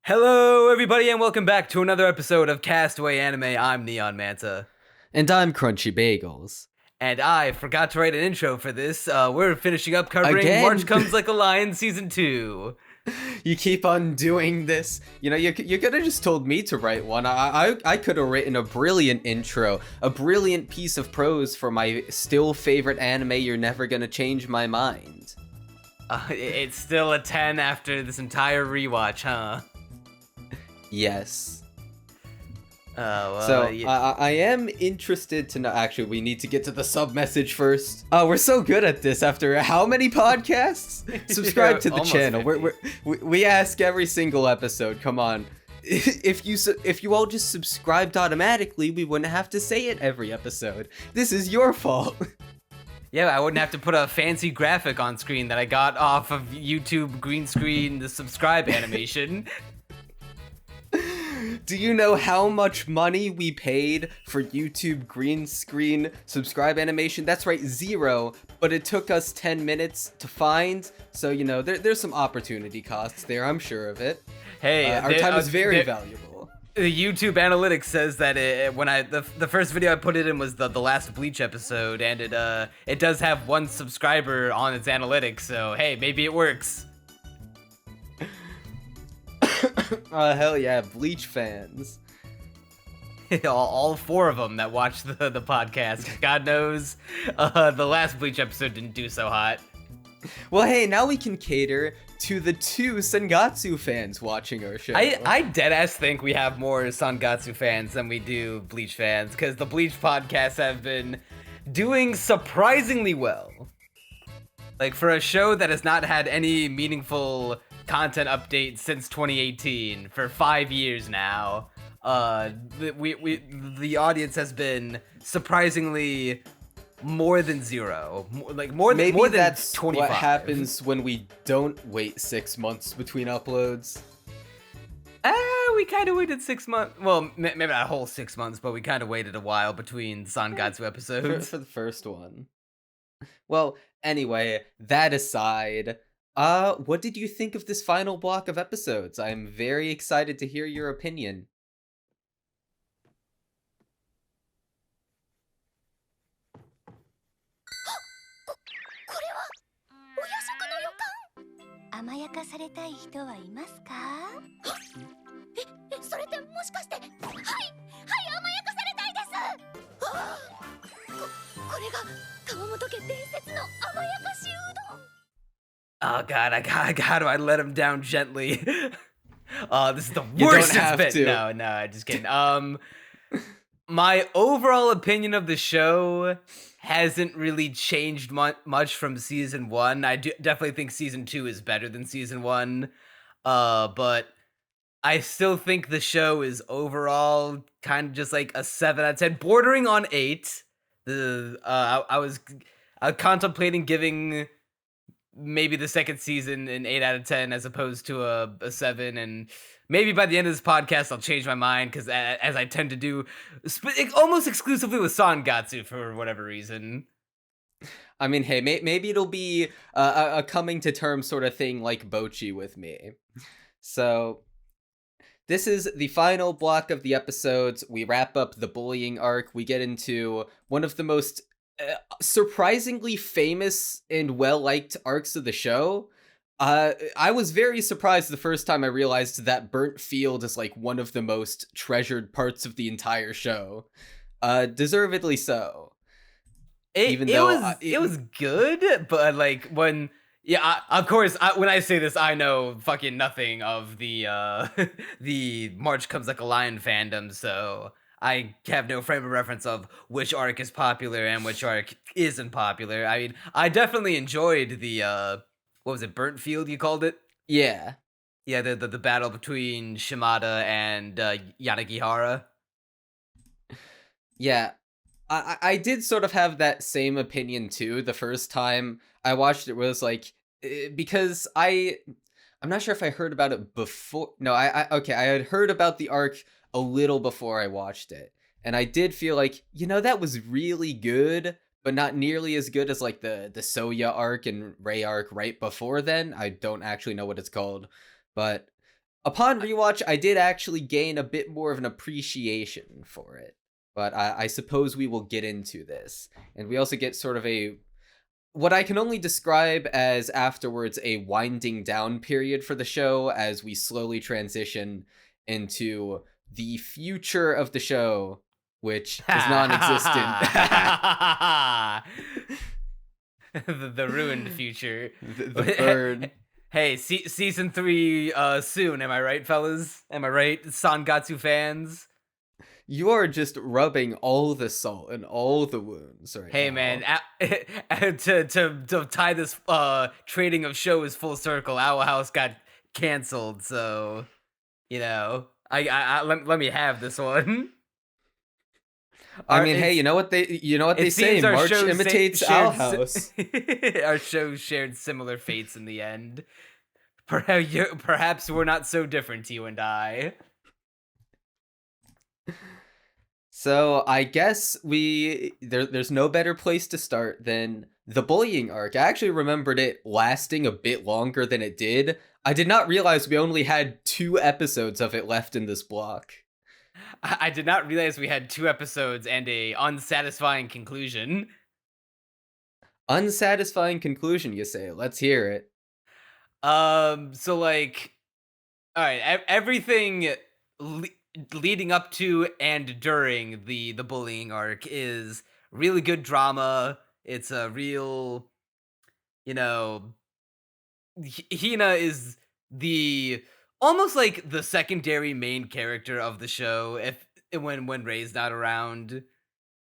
Hello, everybody, and welcome back to another episode of Castaway Anime. I'm Neon Manta. And I'm Crunchy Bagels. And I forgot to write an intro for this. We're finishing up covering Again? March Comes Like a Lion Season 2. You keep on doing this. You know, you could have just told me to write one. I could have written a brilliant intro, a brilliant piece of prose for my still favorite anime, You're Never Gonna Change My Mind. It's still a 10 after this entire rewatch, huh? Yes. Well, So, I am interested to know. Actually, we need to get to the sub message first. Oh, we're so good at this after how many podcasts? Subscribe to the Almost channel. 50. We ask every single episode. Come on. If you all just subscribed automatically, we wouldn't have to say it every episode. This is your fault. Yeah, I wouldn't have to put a fancy graphic on screen that I got off of YouTube green screen, the subscribe animation. Do you know how much money we paid for YouTube green screen subscribe animation? That's right, 0, but it took us 10 minutes to find, so, you know, there's some opportunity costs there, I'm sure of it. Hey, our time is very valuable. The YouTube analytics says that the first video I put it in was the last Bleach episode, and it does have 1 subscriber on its analytics, so hey, maybe it works. Hell yeah, Bleach fans. all 4 of them that watch the podcast. God knows, the last Bleach episode didn't do so hot. Well, hey, now we can cater to the 2 Sangatsu fans watching our show. I deadass think we have more Sangatsu fans than we do Bleach fans, because the Bleach podcasts have been doing surprisingly well. Like, for a show that has not had any meaningful content update since 2018 for 5 years now, the audience has been surprisingly more than 0, more Maybe than that's 25. what happens when we don't wait 6 months between uploads. We kind of waited 6 months. Well, maybe not a whole 6 months, but we kind of waited a while between Sangatsu episodes. For the first one. Well, anyway, that aside, what did you think of this final block of episodes? I'm very excited to hear your opinion. Oh god, I gotta let him down gently. This is the You worst don't it's have been. to. No, just kidding. My overall opinion of the show hasn't really changed much from season 1. I definitely think season 2 is better than season 1. But I still think the show is overall kind of just like a 7 out of 10, bordering on 8. I was contemplating giving maybe the second season an 8 out of 10 as opposed to a 7, and maybe by the end of this podcast I'll change my mind, because as I tend to do almost exclusively with Sangatsu for whatever reason. I mean, hey, maybe it'll be a coming to terms sort of thing like Bochi with me. So, this is the final block of the episodes. We wrap up the bullying arc. We get into one of the most surprisingly famous and well-liked arcs of the show. I was very surprised the first time I realized that Burnt Field is like one of the most treasured parts of the entire show. Deservedly so. It was good, but like when of course when I say this, I know fucking nothing of the the March Comes Like a Lion fandom, so I have no frame of reference of which arc is popular and which arc isn't popular. I mean, I definitely enjoyed the what was it, Burnt Field you called it? Yeah. Yeah, the battle between Shimada and Yanagihara. Yeah. I did sort of have that same opinion too the first time I watched it. Was like, because I'm not sure if I heard about it before. No, I had heard about the arc a little before I watched it, and I did feel like, you know, that was really good, but not nearly as good as like the Soya arc and Ray arc right before then. I don't actually know what it's called, but upon rewatch, I did actually gain a bit more of an appreciation for it. But I suppose we will get into this. And we also get sort of what I can only describe as afterwards a winding down period for the show as we slowly transition into the future of the show, which is non-existent. the ruined future. the burn. Hey, season 3 soon, am I right, fellas? Am I right, Sangatsu fans? You are just rubbing all the salt in all the wounds right Hey, now. man, to tie this trading of shows full circle, Owl House got canceled, so, you know, let me have this one. I mean, hey, you know what they say? March imitates Owl House. Our shows shared similar fates in the end. Perhaps we're not so different, you and I. So I guess there's no better place to start than the bullying arc. I actually remembered it lasting a bit longer than it did. I did not realize we only had 2 episodes of it left in this block. I did not realize we had 2 episodes and a unsatisfying conclusion. Unsatisfying conclusion, you say? Let's hear it. So like, all right, everything leading up to and during the bullying arc is really good drama. It's a real, you know, Hina is the almost like the secondary main character of the show when Rei's not around.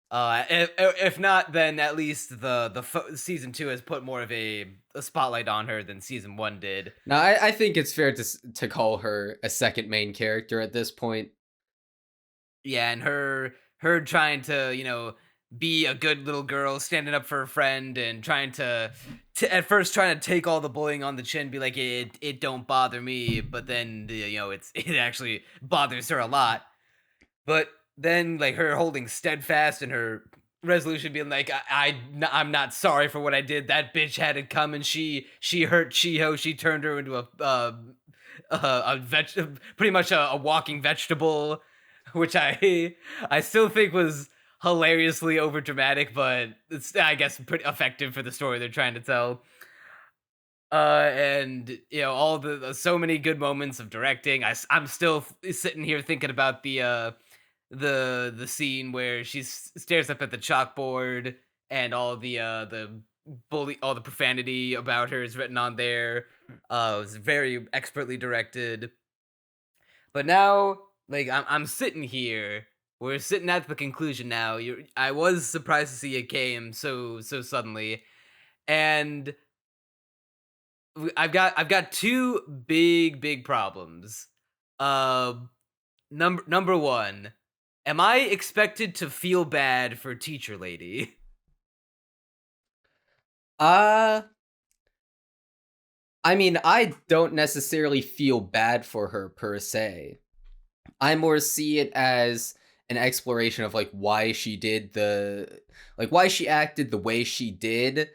If not, then at least the season 2 has put more of a spotlight on her than season 1 did. Now, I think it's fair to call her a second main character at this point. Yeah, and her trying to, you know, be a good little girl, standing up for her friend, and trying to at first trying to take all the bullying on the chin, be like, it don't bother me, but then, you know, it actually bothers her a lot. But then, like, her holding steadfast and her resolution being like, I'm not sorry for what I did. That bitch had it coming. She hurt Chiho. She turned her into pretty much a walking vegetable, which I still think was hilariously overdramatic, but it's, I guess, pretty effective for the story they're trying to tell. And you know, all the so many good moments of directing. I'm still sitting here thinking about the scene where she stares up at the chalkboard and all the profanity about her is written on there. It was very expertly directed. But now, like, I'm sitting here. We're sitting at the conclusion now. I was surprised to see it came so suddenly, and I've got 2 big problems. Number 1. Am I expected to feel bad for Teacher Lady? I mean, I don't necessarily feel bad for her per se. I more see it as an exploration of like why she why she acted the way she did,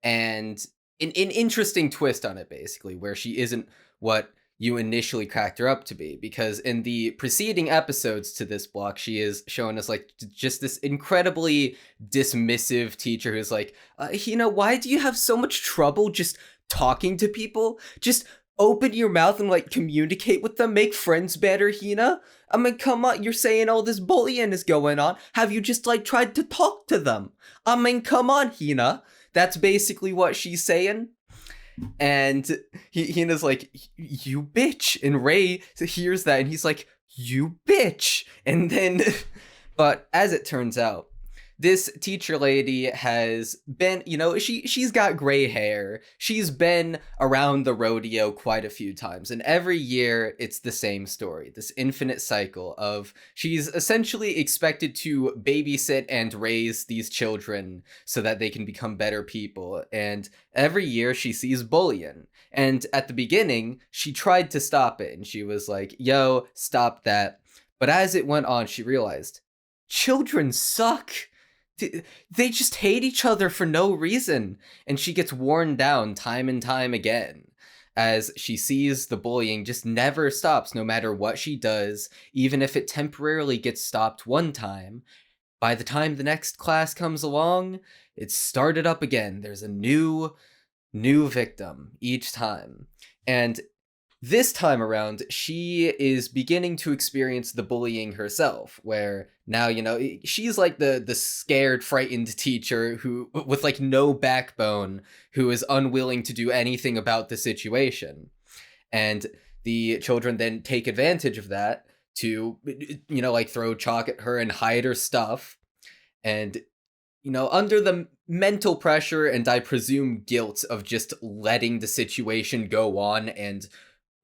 and an interesting twist on it, basically, where she isn't what you initially cracked her up to be, because in the preceding episodes to this block, she is showing us like just this incredibly dismissive teacher who's like, Hina, why do you have so much trouble just talking to people? Just open your mouth and like communicate with them, make friends better, Hina. I mean, come on, you're saying all this bullying is going on. Have you just like tried to talk to them? I mean, come on, Hina. That's basically what she's saying. And Hina's like, you bitch. And Rei hears that and he's like, you bitch. And then, but as it turns out, this teacher lady has been, you know, she's got gray hair. She's been around the rodeo quite a few times. And every year it's the same story, this infinite cycle of she's essentially expected to babysit and raise these children so that they can become better people. And every year she sees bullying. And at the beginning, she tried to stop it. And she was like, yo, stop that. But as it went on, she realized children suck. They just hate each other for no reason, and she gets worn down time and time again. as she sees the bullying just never stops no matter what she does, even if it temporarily gets stopped one time. By the time the next class comes along, it's started up again. There's a new victim each time. And this time around, she is beginning to experience the bullying herself, where now, she's like the scared, frightened teacher who, with like no backbone, who is unwilling to do anything about the situation. And the children then take advantage of that to, like throw chalk at her and hide her stuff. And, under the mental pressure and I presume guilt of just letting the situation go on and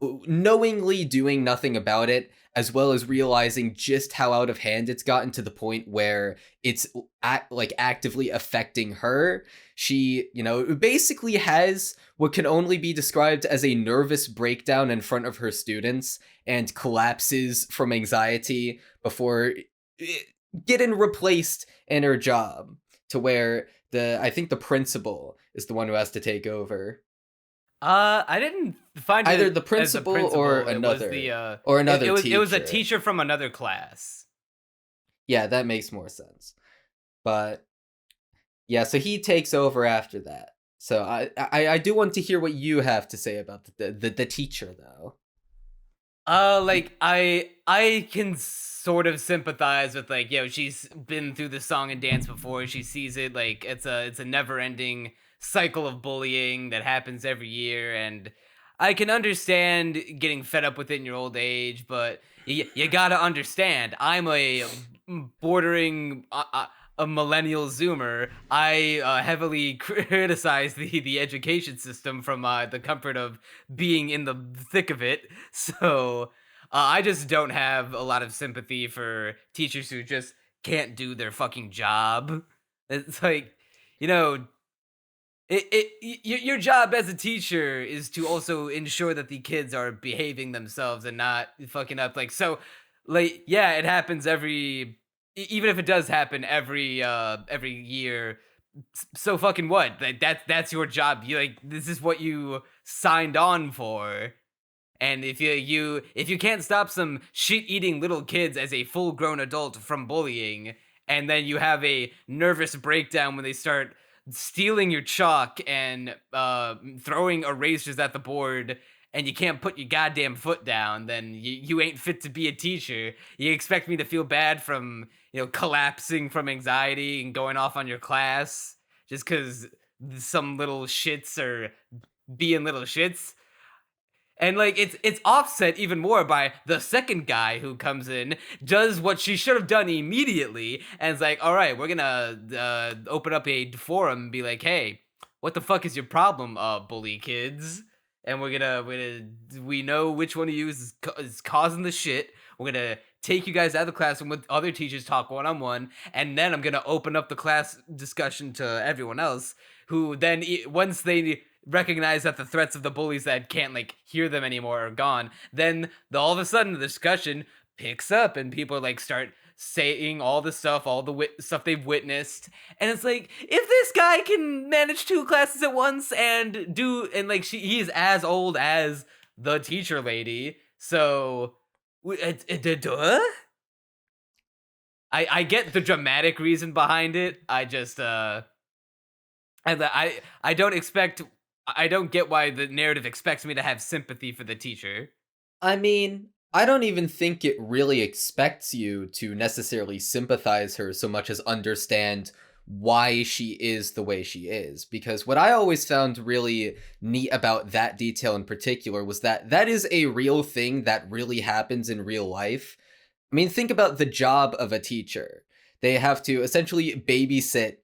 knowingly doing nothing about it, as well as realizing just how out of hand it's gotten to the point where it's actively affecting her, she, basically has what can only be described as a nervous breakdown in front of her students and collapses from anxiety before getting replaced in her job, to where I think the principal is the one who has to take over. I didn't find either it the principal, or another, teacher. It was a teacher from another class. Yeah, that makes more sense. But yeah, so he takes over after that. So I do want to hear what you have to say about the teacher, though. I can sort of sympathize with she's been through the song and dance before. She sees it it's a never-ending cycle of bullying that happens every year, and I can understand getting fed up with it in your old age, but you gotta understand, I'm a bordering a millennial zoomer. I heavily criticize the education system from the comfort of being in the thick of it, so I just don't have a lot of sympathy for teachers who just can't do their fucking job. It's your job as a teacher is to also ensure that the kids are behaving themselves and not fucking up. Yeah, it happens even if it does happen every year. So fucking what? That's your job. This is what you signed on for. And if you can't stop some shit-eating little kids as a full-grown adult from bullying, and then you have a nervous breakdown when they start stealing your chalk and throwing erasers at the board, and you can't put your goddamn foot down, then you ain't fit to be a teacher. You expect me to feel bad from collapsing from anxiety and going off on your class just because some little shits are being little shits? And it's offset even more by the second guy who comes in, does what she should have done immediately, and is like, all right, we're gonna open up a forum and be like, hey, what the fuck is your problem, bully kids? And we know which one of you is causing the shit. We're gonna take you guys out of the classroom with other teachers, talk one-on-one, and then I'm gonna open up the class discussion to everyone else, who then, once they recognize that the threats of the bullies that can't hear them anymore are gone, then all of a sudden the discussion picks up and people start saying all the stuff, all the stuff they've witnessed, and it's if this guy can manage 2 classes at once and he's as old as the teacher lady, so I get the dramatic reason behind it. I just I don't get why the narrative expects me to have sympathy for the teacher. I mean, I don't even think it really expects you to necessarily sympathize her so much as understand why she is the way she is. Because what I always found really neat about that detail in particular was that is a real thing that really happens in real life. I mean, think about the job of a teacher. They have to essentially babysit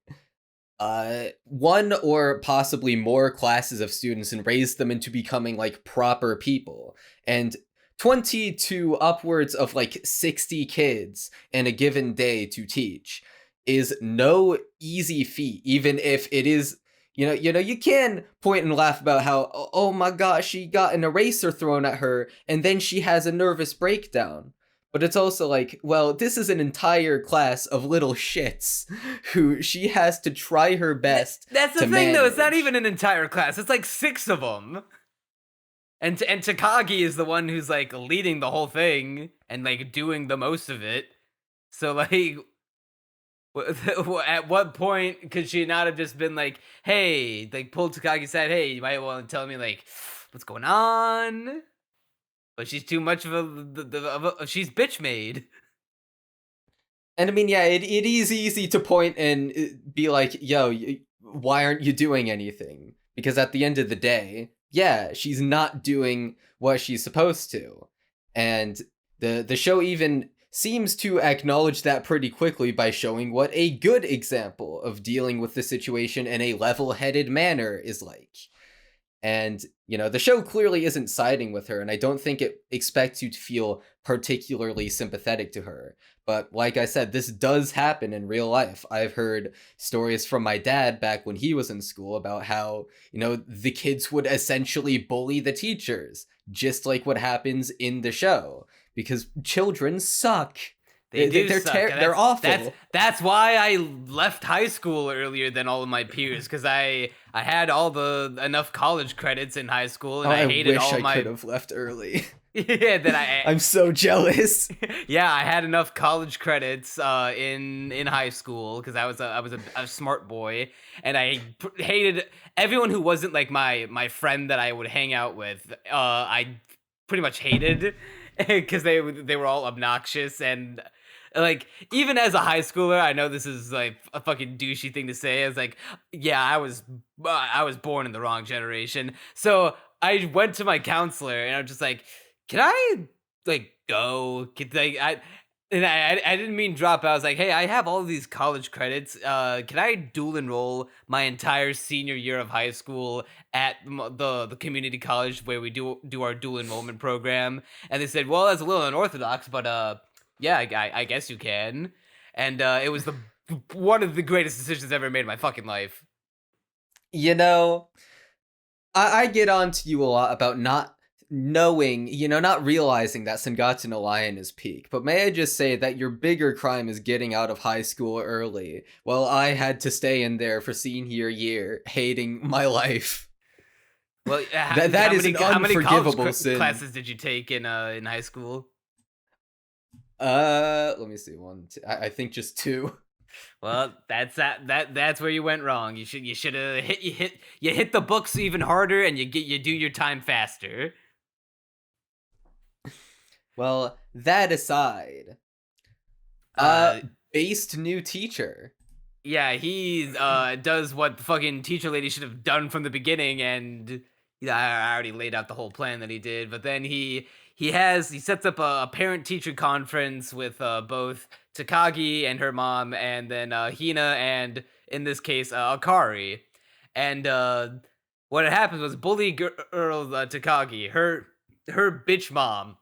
one or possibly more classes of students and raise them into becoming proper people. And 20 to upwards of 60 kids in a given day to teach is no easy feat, even if it is, you can point and laugh about how, oh my gosh, she got an eraser thrown at her and then she has a nervous breakdown. But it's also well, this is an entire class of little shits who she has to try her best. That's the thing, though. It's not even an entire class. It's 6 of them. and Takagi is the one who's like leading the whole thing and like doing the most of it. So like, at what point could she not have just been like, "Hey," like pulled Takagi said, "Hey, you might want to tell me like what's going on." But she's too much of she's bitch made. And I mean, yeah, it is easy to point and be like, yo, why aren't you doing anything? Because at the end of the day, yeah, she's not doing what she's supposed to. And the show even seems to acknowledge that pretty quickly by showing what a good example of dealing with the situation in a level-headed manner is like. And, the show clearly isn't siding with her, and I don't think it expects you to feel particularly sympathetic to her. But like I said, this does happen in real life. I've heard stories from my dad back when he was in school about how, the kids would essentially bully the teachers, just like what happens in the show. Because children suck. They're suck. They're awful. That's why I left high school earlier than all of my peers, because I had enough college credits in high school, and I hated all my. I could have left early. Yeah, that I'm so jealous. Yeah, I had enough college credits in high school because I was a smart boy, and I hated everyone who wasn't like my friend that I would hang out with. I pretty much hated because they were all obnoxious, and like even as a high schooler, I know this is like a fucking douchey thing to say. I was like, yeah, I was born in the wrong generation. So I went to my counselor and I was just like, can I like go? I didn't mean drop out. I was like, hey, I have all of these college credits. Can I dual enroll my entire senior year of high school at the community college where we do our dual enrollment program? And they said, well, that's a little unorthodox, but yeah, I guess you can. And it was one of the greatest decisions I've ever made in my fucking life. I get on to you a lot about not knowing, not realizing that Sangatsu no Lion is peak. But may I just say that your bigger crime is getting out of high school early, while I had to stay in there for senior year, hating my life. Well, that is an unforgivable sin. Classes did you take in high school? Let me see. I think just 2. Well, that's where you went wrong. You should have hit the books even harder, and you do your time faster. Well, that aside, based new teacher. Yeah, he does what the fucking teacher lady should have done from the beginning, and I already laid out the whole plan that he did. But then he sets up a parent teacher conference with both Takagi and her mom, and then Hina, and in this case Akari. And what had happened was bully girl Takagi, her bitch mom.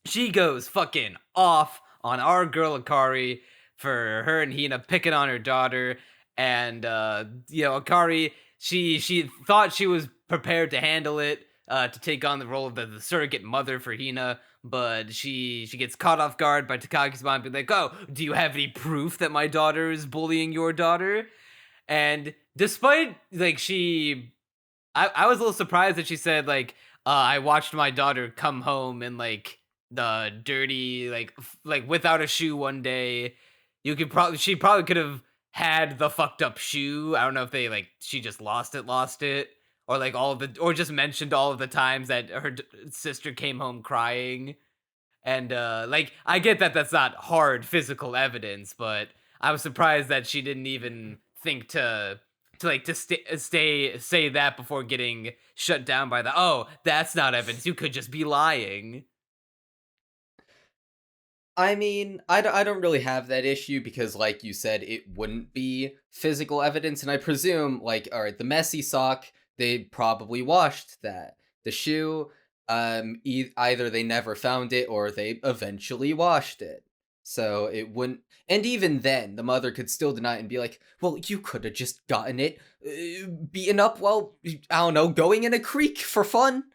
She goes fucking off on our girl Akari for her and Hina picking on her daughter, and Akari, she thought she was prepared to handle it, to take on the role of the surrogate mother for Hina, but she gets caught off guard by Takagi's mom being like, oh, do you have any proof that my daughter is bullying your daughter? And despite like I was a little surprised that she said like, I watched my daughter come home in like the dirty like without a shoe one day. She probably could have had the fucked up shoe. I don't know if she just lost it, or like or just mentioned all of the times that her sister came home crying. And like I get that that's not hard physical evidence, but I was surprised that she didn't even think to say that before getting shut down by that's not evidence, you could just be lying. I mean, I don't really have that issue because, like you said, it wouldn't be physical evidence, and I presume, like, all right, the messy sock, they probably washed that. The shoe, either they never found it or they eventually washed it. So it wouldn't, and even then, the mother could still deny it and be like, well, you could have just gotten it beaten up while, I don't know, going in a creek for fun.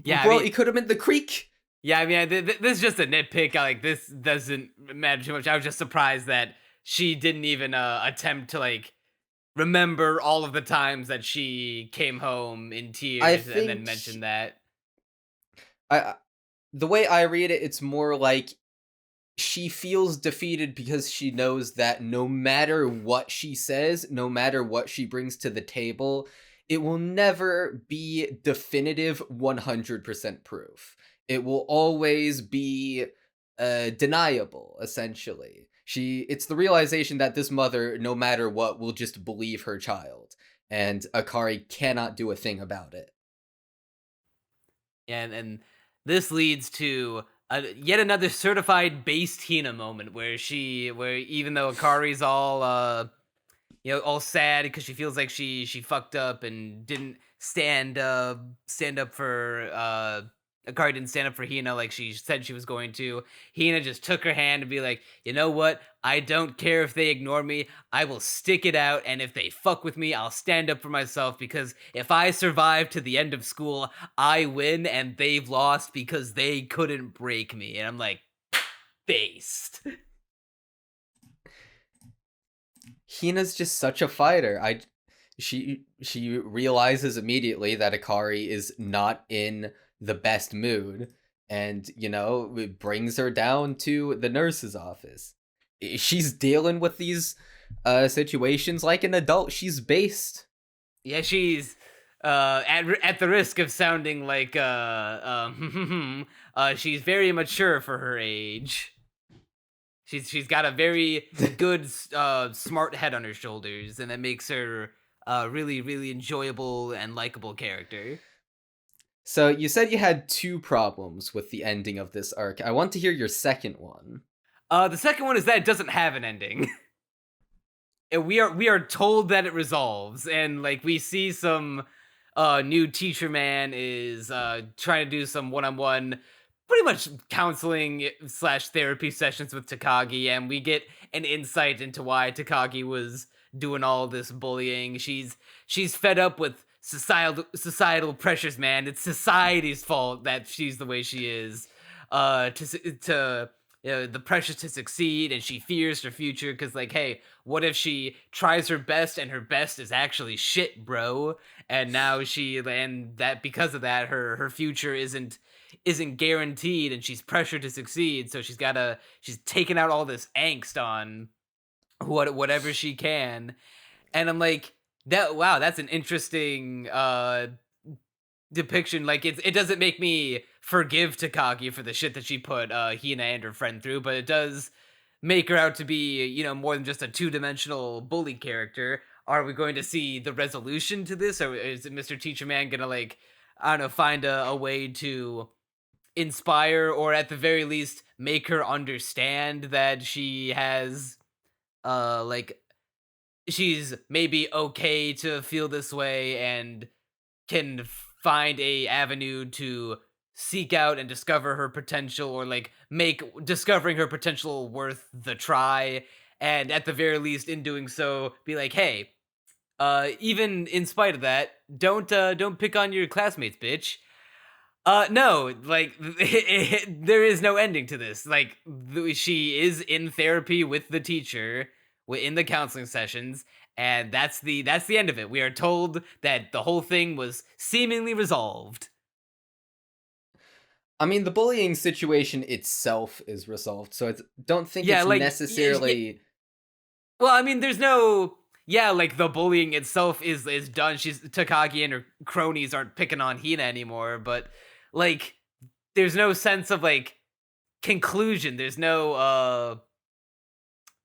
Yeah, well, it could have been the creek. Yeah, I mean, this is just a nitpick. Like, this doesn't matter too much. I was just surprised that she didn't even attempt to, like, remember all of the times that she came home in tears and then mentioned that. I the way I read it, it's more like she feels defeated because she knows that no matter what she says, no matter what she brings to the table, it will never be definitive 100% proof. It will always be deniable, essentially. It's the realization that this mother, no matter what, will just believe her child, and Akari cannot do a thing about it. And this leads to yet another certified based Hina moment where even though Akari's all all sad because she feels like she fucked up and didn't stand up for Akari didn't stand up for Hina like she said she was going to. Hina just took her hand and be like, you know what? I don't care if they ignore me. I will stick it out, and if they fuck with me, I'll stand up for myself, because if I survive to the end of school, I win and they've lost because they couldn't break me. And I'm like, based. Hina's just such a fighter. She realizes immediately that Akari is not in the best mood, and it brings her down to the nurse's office. She's dealing with these situations like an adult. She's based. Yeah, she's at the risk of sounding like she's very mature for her age. She's got a very good smart head on her shoulders, and that makes her a really, really enjoyable and likable character. So you said you had 2 problems with the ending of this arc. I want to hear your second one. The second one is that it doesn't have an ending. We are told that it resolves, and like we see some new teacher man is trying to do some one-on-one pretty much counseling slash therapy sessions with Takagi, and we get an insight into why Takagi was doing all this bullying. She's fed up with societal pressures, man. It's society's fault that she's the way she is. To the pressure to succeed, and she fears her future because, like, hey, what if she tries her best and her best is actually shit, bro? And now because of that, her future isn't guaranteed, and she's pressured to succeed. So she's taking out all this angst on whatever she can. And I'm like, that's an interesting depiction. Like, it doesn't make me forgive Takagi for the shit that she put Hina and her friend through, but it does make her out to be, more than just a two-dimensional bully character. Are we going to see the resolution to this, or is Mr. Teacher Man gonna, like, I don't know, find a way to inspire, or at the very least make her understand that she has she's maybe okay to feel this way and can find a avenue to seek out and discover her potential, or like make discovering her potential worth the try, and at the very least in doing so be like, hey, even in spite of that, don't pick on your classmates, bitch. No, like there is no ending to this. Like she is in therapy with the teacher in the counseling sessions, and that's the end of it. We are told that the whole thing was seemingly resolved. I mean, the bullying situation itself is resolved, so I don't think it's like, necessarily. Well, I mean, there's no. Yeah, like the bullying itself is done. Takagi and her cronies aren't picking on Hina anymore, but like there's no sense of like conclusion. There's no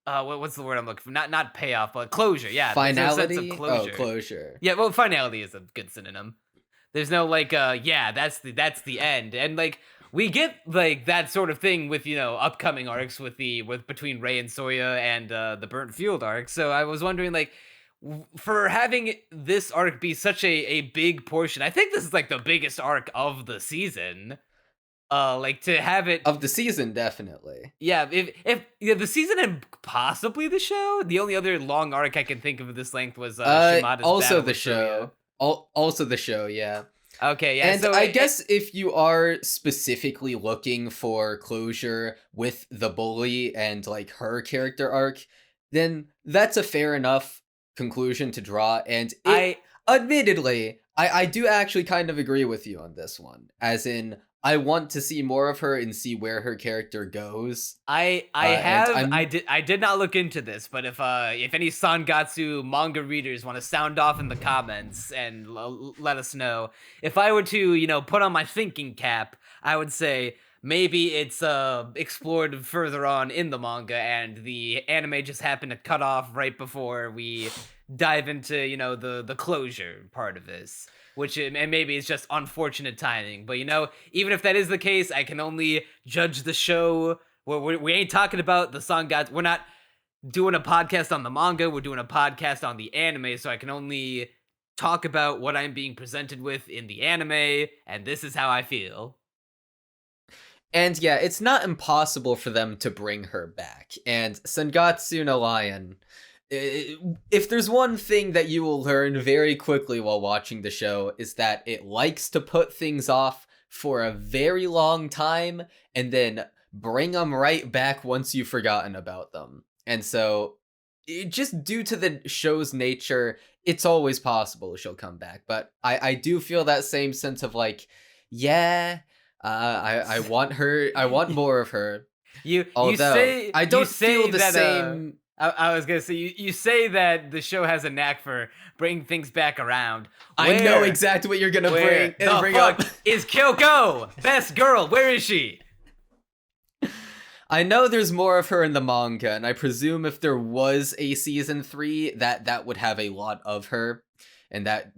what's the word I'm looking for? Not payoff, but closure. Yeah, finality. There's no sense of closure. Oh, closure. Yeah, well, finality is a good synonym. There's no like yeah, that's the end. And like we get like that sort of thing with upcoming arcs with between Rei and Soya and the Burnt Field arc. So I was wondering, like, for having this arc be such a big portion, I think this is like the biggest arc of the season. Like to have it of the season, definitely. Yeah, if the season and possibly the show. The only other long arc I can think of this length was Shimada's also the show. Also the show, yeah. Okay, yeah. And so I guess if you are specifically looking for closure with the bully and like her character arc, then that's a fair enough conclusion to draw. And admittedly, I do actually kind of agree with you on this one. As in, I want to see more of her and see where her character goes. And I did not look into this, but if any Sangatsu manga readers want to sound off in the comments and let us know, if I were to, put on my thinking cap, I would say maybe it's explored further on in the manga and the anime just happened to cut off right before we dive into, the closure part of this. And maybe it's just unfortunate timing. But even if that is the case, I can only judge the show. We ain't talking about the Sangatsu. We're not doing a podcast on the manga. We're doing a podcast on the anime. So I can only talk about what I'm being presented with in the anime, and this is how I feel. And yeah, it's not impossible for them to bring her back. And Sangatsu no Lion, if there's one thing that you will learn very quickly while watching the show, is that it likes to put things off for a very long time and then bring them right back once you've forgotten about them. And so, just due to the show's nature, it's always possible she'll come back. But I do feel that same sense of like, yeah, I want her, I want more of her. I don't feel the same. I was gonna say you say that the show has a knack for bringing things back around. I know exactly what you're gonna bring up. Is Kyoko best girl? Where is she? I know there's more of her in the manga, and I presume if there was a season 3, that would have a lot of her, and that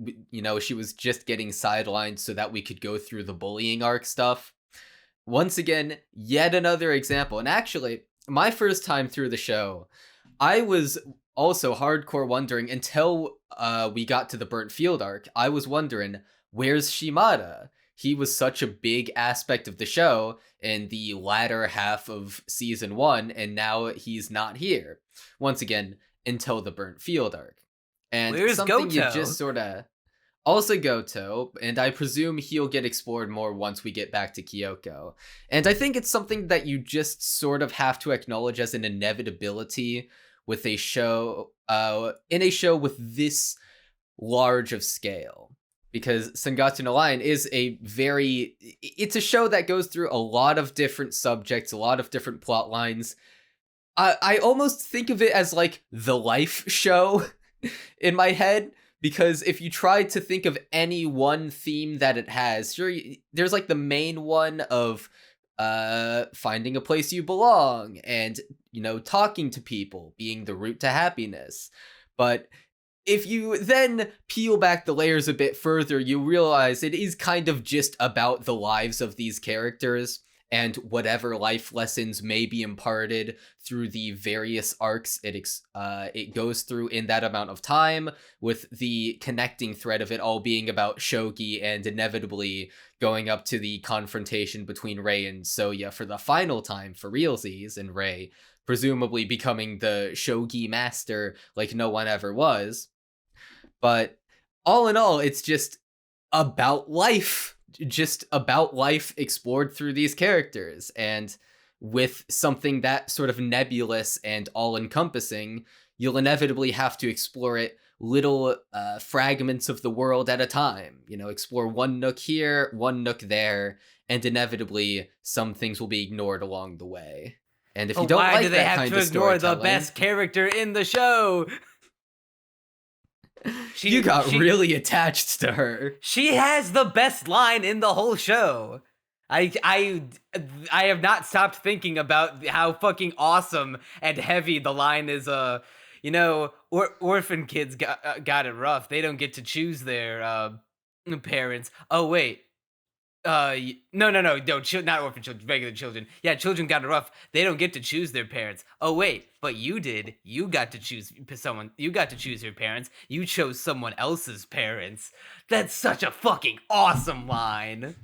she was just getting sidelined so that we could go through the bullying arc stuff. Once again, yet another example. And actually, my first time through the show, I was also hardcore wondering until we got to the Burnt Field arc. I was wondering, where's Shimada? He was such a big aspect of the show in the latter half of season 1, and now he's not here. Once again, until the Burnt Field arc. And where's something Goto? You just sort of... Also Goto, and I presume he'll get explored more once we get back to Kyoko. And I think it's something that you just sort of have to acknowledge as an inevitability with a show, in a show with this large of scale. Because Sangatsu no Lion is it's a show that goes through a lot of different subjects, a lot of different plot lines. I almost think of it as like the life show in my head, because if you try to think of any one theme that it has, sure, there's like the main one of finding a place you belong and, talking to people being the route to happiness. But if you then peel back the layers a bit further, you realize it is kind of just about the lives of these characters and whatever life lessons may be imparted through the various arcs it goes through in that amount of time, with the connecting thread of it all being about shogi and inevitably going up to the confrontation between Rei and Soya for the final time for realsies, and Rei presumably becoming the shogi master like no one ever was. But all in all, it's just about life. Just about life explored through these characters. And with something that sort of nebulous and all-encompassing, you'll inevitably have to explore it little fragments of the world at a time. Explore one nook here, one nook there, and inevitably some things will be ignored along the way. And if you don't like that kind of storytelling, why do they have to ignore the best character in the show? You got really attached to her. She has the best line in the whole show. I have not stopped thinking about how fucking awesome and heavy the line is. Orphan kids got it rough. They don't get to choose their parents. Oh wait. No, not orphan children, regular children. Yeah, children got it rough. They don't get to choose their parents. Oh wait, but you did. You got to choose someone. You got to choose your parents. You chose someone else's parents. That's such a fucking awesome line.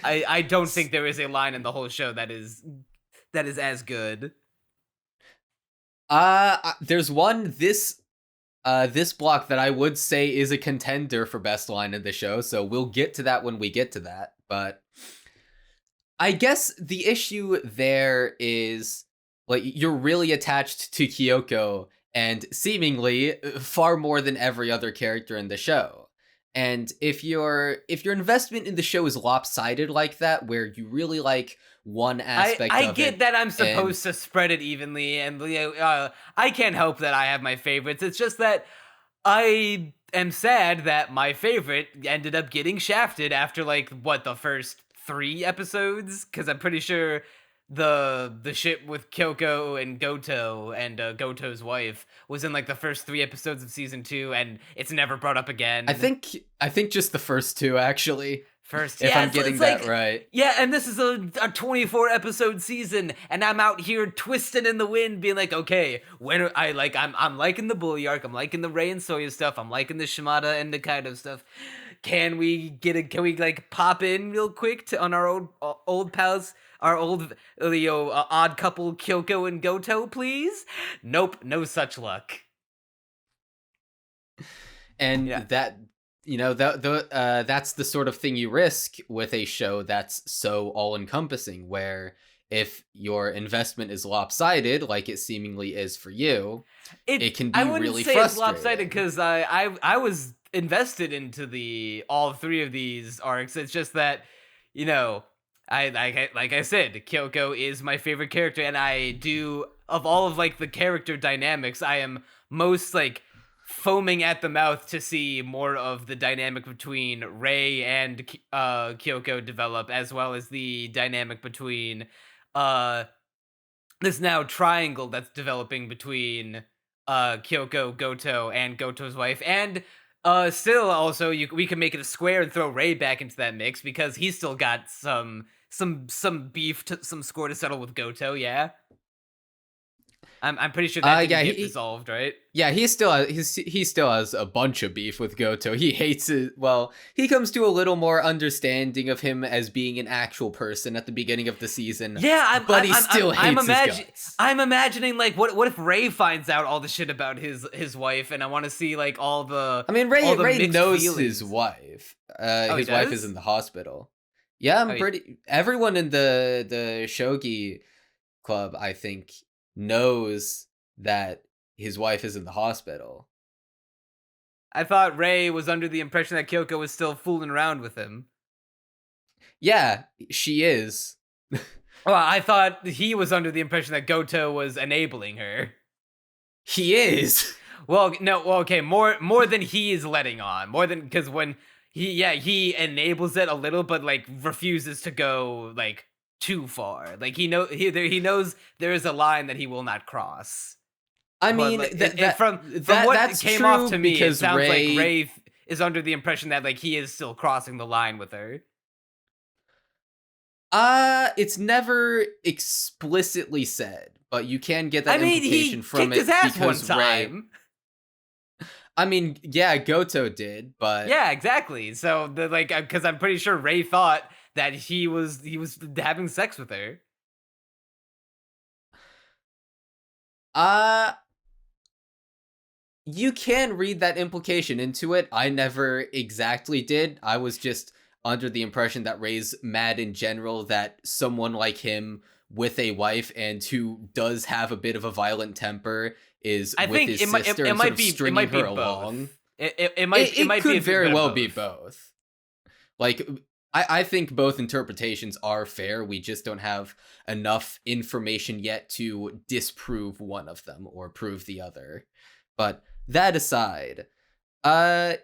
I don't think there is a line in the whole show that is as good. There's one this block that I would say is a contender for best line in the show, so we'll get to that when we get to that. But I guess the issue there is, like, you're really attached to Kyoko, and seemingly far more than every other character in the show. And if your investment in the show is lopsided like that, where you really like one aspect I of get it, that I'm and supposed to spread it evenly, and I can't help that I have my favorites. It's just that I am sad that my favorite ended up getting shafted after like what the first 3 episodes, because I'm pretty sure the shit with Kyoko and Goto and Goto's wife was in like the first 3 episodes of season 2, and it's never brought up I again. think just the first two actually, First, if yeah, I'm getting it's that like, right. yeah, and this is a 24 episode season, and I'm out here twisting in the wind, being like, okay, I'm liking the Bully arc, I'm liking the Rei and Soya stuff, I'm liking the Shimada and the Kaido stuff. Can we like pop in real quick on our old pals, our old odd couple Kyoko and Goto, please? Nope, no such luck. And Yeah. that, that's the sort of thing you risk with a show that's so all-encompassing, where if your investment is lopsided, like it seemingly is for you, it can be I wouldn't really say it's lopsided, frustrating. because I was invested into all 3 of these arcs. It's just that, like I said, Kyoko is my favorite character, and I do, of all of like the character dynamics, I am most like foaming at the mouth to see more of the dynamic between Rei and Kyoko develop, as well as the dynamic between uh this now triangle that's developing between Kyoko, Goto, and Goto's wife. And still also we can make it a square and throw Rei back into that mix, because he's still got some beef, some score to settle with Goto, yeah. I'm pretty sure that didn't get resolved, right? Yeah, he still has a bunch of beef with Goto. He hates it. Well, he comes to a little more understanding of him as being an actual person at the beginning of the season. Yeah, but he still hates his guts. I'm imagining like what if Rei finds out all the shit about his wife, and I want to see like all the. I mean, Rei knows feelings. his wife. His wife is in the hospital. Yeah, everyone in the shogi club, I think, knows that his wife is in the hospital. I thought Rei was under the impression that Kyoko was still fooling around with him. Yeah, she is. Well, I thought he was under the impression that Goto was enabling her. He is. Well, no, well, okay, more than he is letting on. More than, because when he enables it a little, but like refuses to go like too far. Like he knows there is a line that he will not cross. I mean, like, from what came off to me, it sounds like Rei is under the impression that like he is still crossing the line with her. It's never explicitly said, but you can get that implication from it, his ass because one time. I mean, yeah, Goto did, but yeah, exactly. So because I'm pretty sure Rei thought that he was having sex with her. You can read that implication into it. I never exactly did. I was just under the impression that Rei's mad in general that someone like him with a wife and who does have a bit of a violent temper is with his sister and sort of stringing her along. It could very well be both. Like, I think both interpretations are fair. We just don't have enough information yet to disprove one of them or prove the other. But that aside, I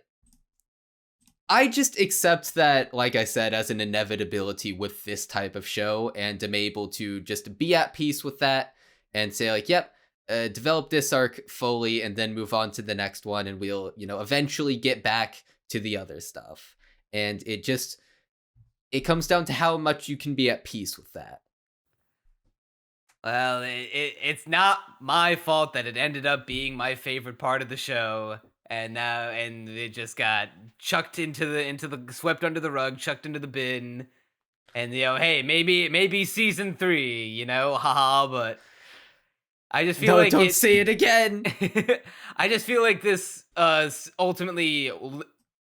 just accept that, like I said, as an inevitability with this type of show, and am able to just be at peace with that and say, like, yep, develop this arc fully and then move on to the next one, and we'll, eventually get back to the other stuff. And it comes down to how much you can be at peace with that. Well, it's not my fault that it ended up being my favorite part of the show, and it just got chucked into the swept under the rug, chucked into the bin, and hey, maybe season 3, haha, but I just feel don't say it again. I just feel like this ultimately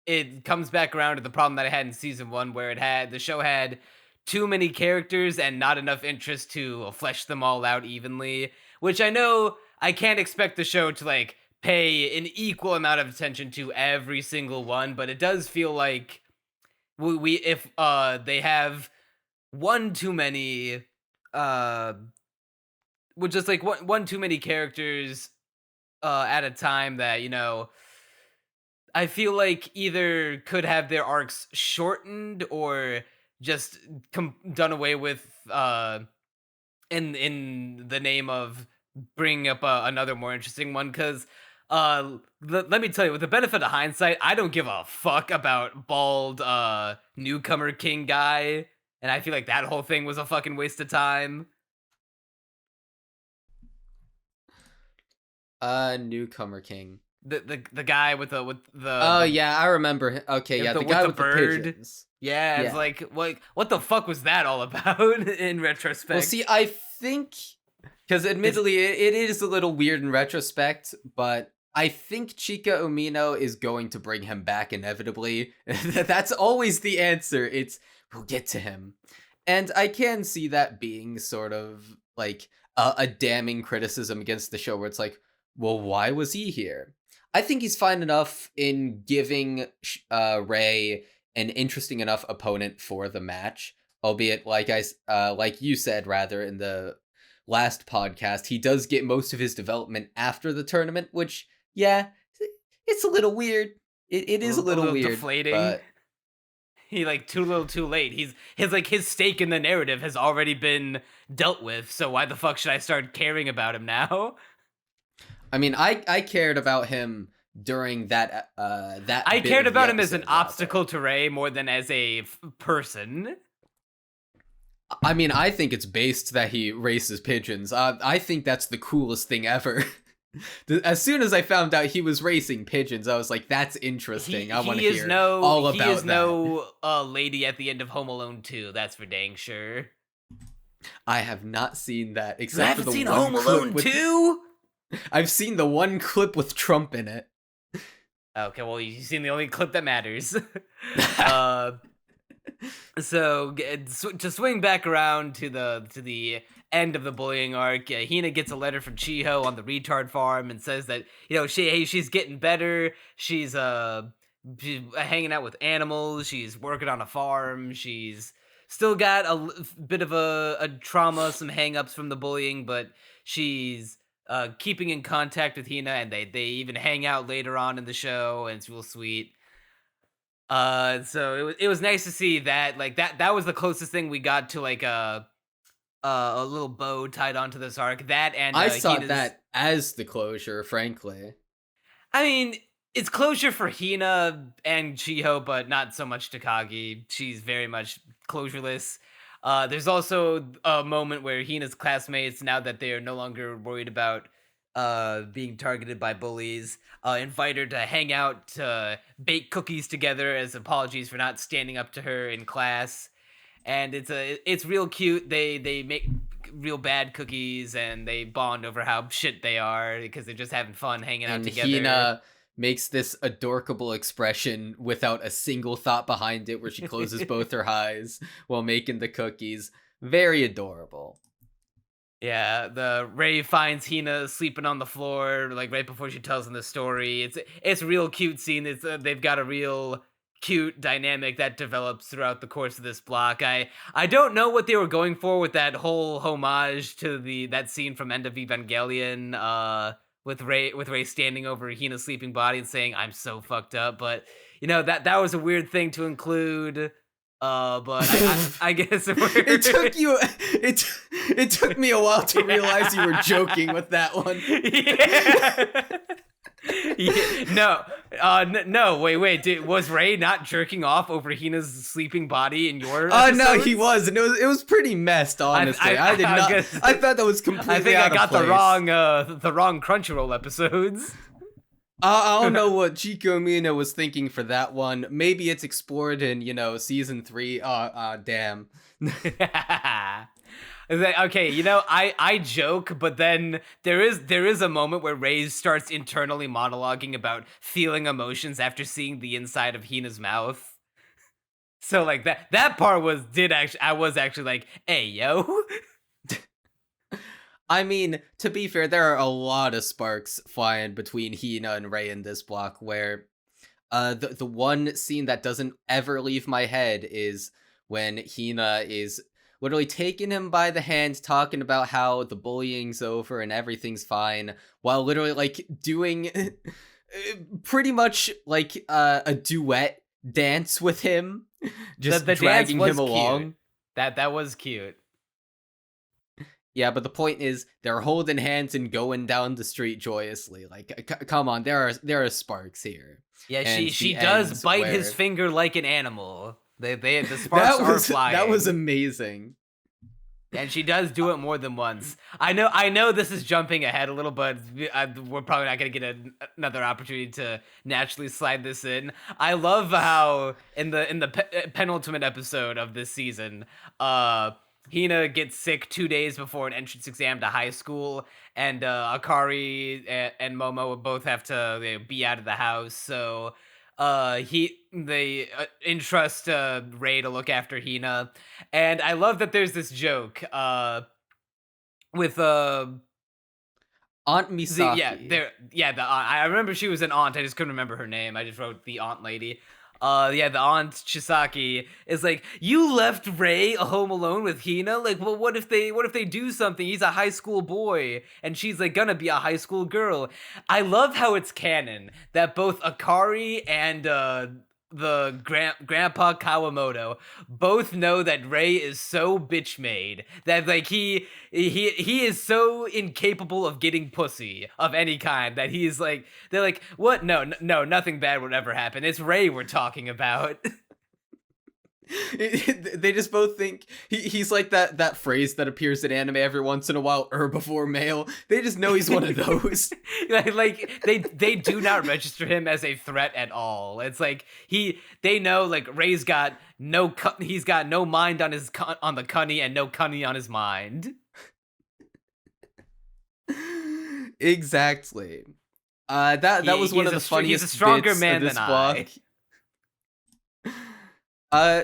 it comes back around to the problem that I had in season 1, where the show had too many characters and not enough interest to flesh them all out evenly, which I know I can't expect the show to like pay an equal amount of attention to every single one, but it does feel like we if they have one too many uh with just like one too many characters at a time that, I feel like either could have their arcs shortened or just done away with in the name of bringing up another more interesting one. Because let me tell you, with the benefit of hindsight, I don't give a fuck about bald newcomer king guy, and I feel like that whole thing was a fucking waste of time. Newcomer king. The guy with the Oh yeah, I remember. Okay, yeah, the guy with the bird. pigeons. Yeah, it's like what the fuck was that all about in retrospect? Well, see, I think because admittedly it is a little weird in retrospect, but I think Chica Umino is going to bring him back inevitably. That's always the answer. It's we'll get to him, and I can see that being sort of like a damning criticism against the show, where it's like, well, why was he here? I think he's fine enough in giving Ray an interesting enough opponent for the match, albeit like like you said rather in the last podcast, he does get most of his development after the tournament, which yeah, it's a little weird. It is a little weird, deflating. But he like too little, too late. His stake in the narrative has already been dealt with. So why the fuck should I start caring about him now? I mean, I cared about him during that I cared about him as an obstacle to Ray more than as a person. I mean, I think it's based that he races pigeons. I think that's the coolest thing ever. As soon as I found out he was racing pigeons, I was like, that's interesting. I want to hear all about that. He is no lady at the end of Home Alone 2, that's for dang sure. I have not seen that, except for the one clip. You haven't seen Home Alone 2? I've seen the one clip with Trump in it. Okay, well, you've seen the only clip that matters. So to swing back around to the end of the bullying arc, Hina gets a letter from Chiho on the retard farm and says that she's getting better. She's hanging out with animals. She's working on a farm. She's still got a bit of a trauma, some hang-ups from the bullying, but she's keeping in contact with Hina, and they even hang out later on in the show, and it's real sweet. So it was nice to see that, like, that was the closest thing we got to like a little bow tied onto this arc. That and I saw that as the closure, frankly. I mean, it's closure for Hina and Chiho, but not so much Takagi. She's very much closureless. There's also a moment where Hina's classmates, now that they are no longer worried about being targeted by bullies, invite her to hang out to bake cookies together as apologies for not standing up to her in class. And it's real cute. They make real bad cookies and they bond over how shit they are because they're just having fun hanging out together. Hina makes this adorable expression without a single thought behind it, where she closes both her eyes while making the cookies. Very adorable. Yeah, the Ray finds Hina sleeping on the floor, like right before she tells him the story. It's a real cute scene. They've got a real cute dynamic that develops throughout the course of this block. I don't know what they were going for with that whole homage to that scene from End of Evangelion, with Ray standing over Hina's sleeping body and saying, "I'm so fucked up." But that was a weird thing to include. But I guess it took me a while to realize you were joking with that one. No, wait, was Ray not jerking off over Hina's sleeping body in your no, he was, and it was pretty messed, honestly. I thought that was completely I think out I got of place. the wrong Crunchyroll episodes. I don't know what Chica Umino was thinking for that one. Maybe it's explored in, season 3. Damn. Okay, I joke, but then there is a moment where Ray starts internally monologuing about feeling emotions after seeing the inside of Hina's mouth. So like that part I was actually like, hey yo. I mean, to be fair, there are a lot of sparks flying between Hina and Rei in this block, where the one scene that doesn't ever leave my head is when Hina is literally taking him by the hand, talking about how the bullying's over and everything's fine, while literally like doing pretty much like a duet dance with him, just The dance dragging was him cute. along. That was cute. Yeah, but the point is, they're holding hands and going down the street joyously. Like, come on, there are sparks here. Yeah, And she the does ends bite his where- finger like an animal. The sparks are flying. that was amazing. And she does do it more than once. I know this is jumping ahead a little, but we're probably not going to get another opportunity to naturally slide this in. I love how in the penultimate episode of this season, Hina gets sick 2 days before an entrance exam to high school, and Akari and Momo both have to be out of the house. So they entrust Rei to look after Hina, and I love that there's this joke with Aunt Misaki. the aunt. I remember she was an aunt. I just couldn't remember her name. I just wrote the aunt lady. The aunt Chisaki is like, you left Rei home alone with Hina? Like, well, what if they do something? He's a high school boy, and she's like gonna be a high school girl. I love how it's canon that both Akari and the grandpa Kawamoto both know that Rei is so bitch made that like he is so incapable of getting pussy of any kind that he's like, they're like, what? No, nothing bad would ever happen. It's Rei we're talking about. They just both think he's like that phrase that appears in anime every once in a while, before male. They just know he's one of those. like they do not register him as a threat at all. It's like they know like Rei's got he's got no mind on his on the cunny and no cunny on his mind. Exactly. That was one of the funniest. He's a stronger bits man of this than block. I.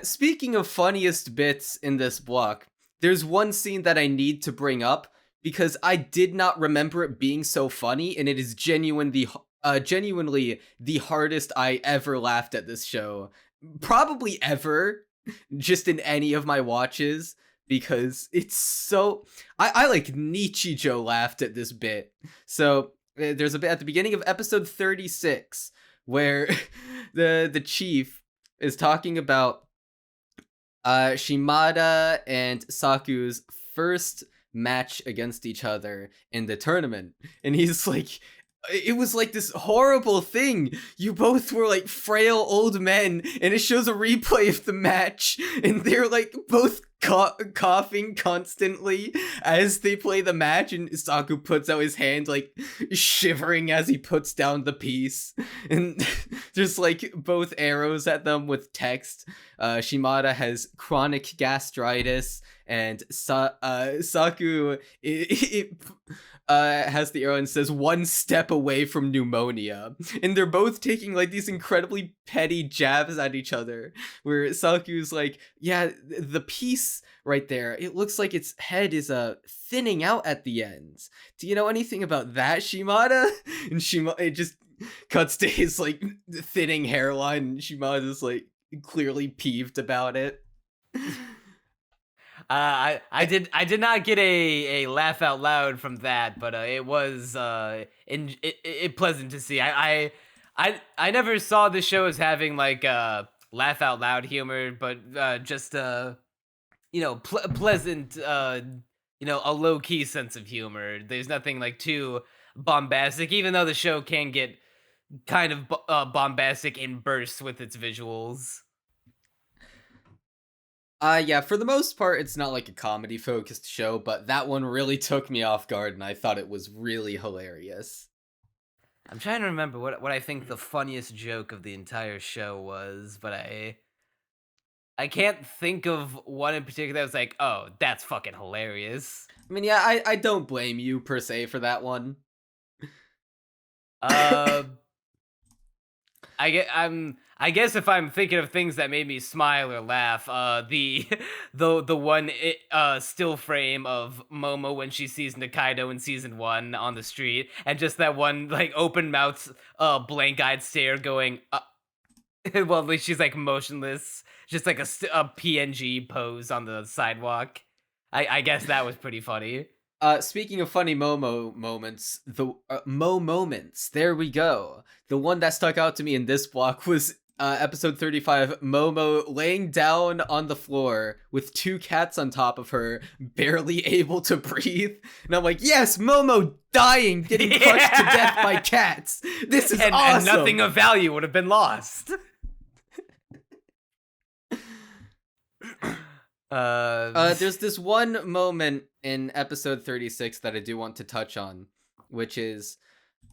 Speaking of funniest bits in this block, there's one scene that I need to bring up because I did not remember it being so funny, and it is genuinely the hardest I ever laughed at this show. Probably ever, just in any of my watches, because it's so... I like Nichijou laughed at this bit. So, there's a bit at the beginning of episode 36, where the chief is talking about Shimada and Saku's first match against each other in the tournament. And he's like, it was like this horrible thing. You both were like frail old men, and it shows a replay of the match, and they're like both coughing constantly as they play the match, and Saku puts out his hand like shivering as he puts down the piece, and there's like both arrows at them with text. Shimada has chronic gastritis, and Saku has the arrow and says 1 step away from pneumonia, and they're both taking like these incredibly petty jabs at each other, where Saku's like, yeah, the piece right there, it looks like its head is thinning out at the ends. Do you know anything about that, Shimada? And it just cuts to his like thinning hairline, and Shimada's like clearly peeved about it. I did not get a laugh out loud from that, but it was pleasant to see. I never saw the show as having like laugh out loud humor, but just pleasant, a low key sense of humor. There's nothing like too bombastic, even though the show can get kind of bombastic in bursts with its visuals. Yeah, for the most part, it's not like a comedy-focused show, but that one really took me off guard, and I thought it was really hilarious. I'm trying to remember what I think the funniest joke of the entire show was, but I can't think of one in particular that was like, oh, that's fucking hilarious. I mean, yeah, I don't blame you, per se, for that one. I guess if I'm thinking of things that made me smile or laugh, the the one still frame of Momo when she sees Nikaido in season 1 on the street, and just that one like open mouth, blank eyed stare going. Well, like, she's like motionless, just like a PNG pose on the sidewalk. I guess that was pretty funny. Speaking of funny Momo moments, the Mo moments, there we go. The one that stuck out to me in this block was episode 35, Momo laying down on the floor with 2 cats on top of her, barely able to breathe. And I'm like, yes, Momo dying, getting crushed to death by cats. This is awesome. And nothing of value would have been lost. There's this one moment in episode 36 that I do want to touch on, which is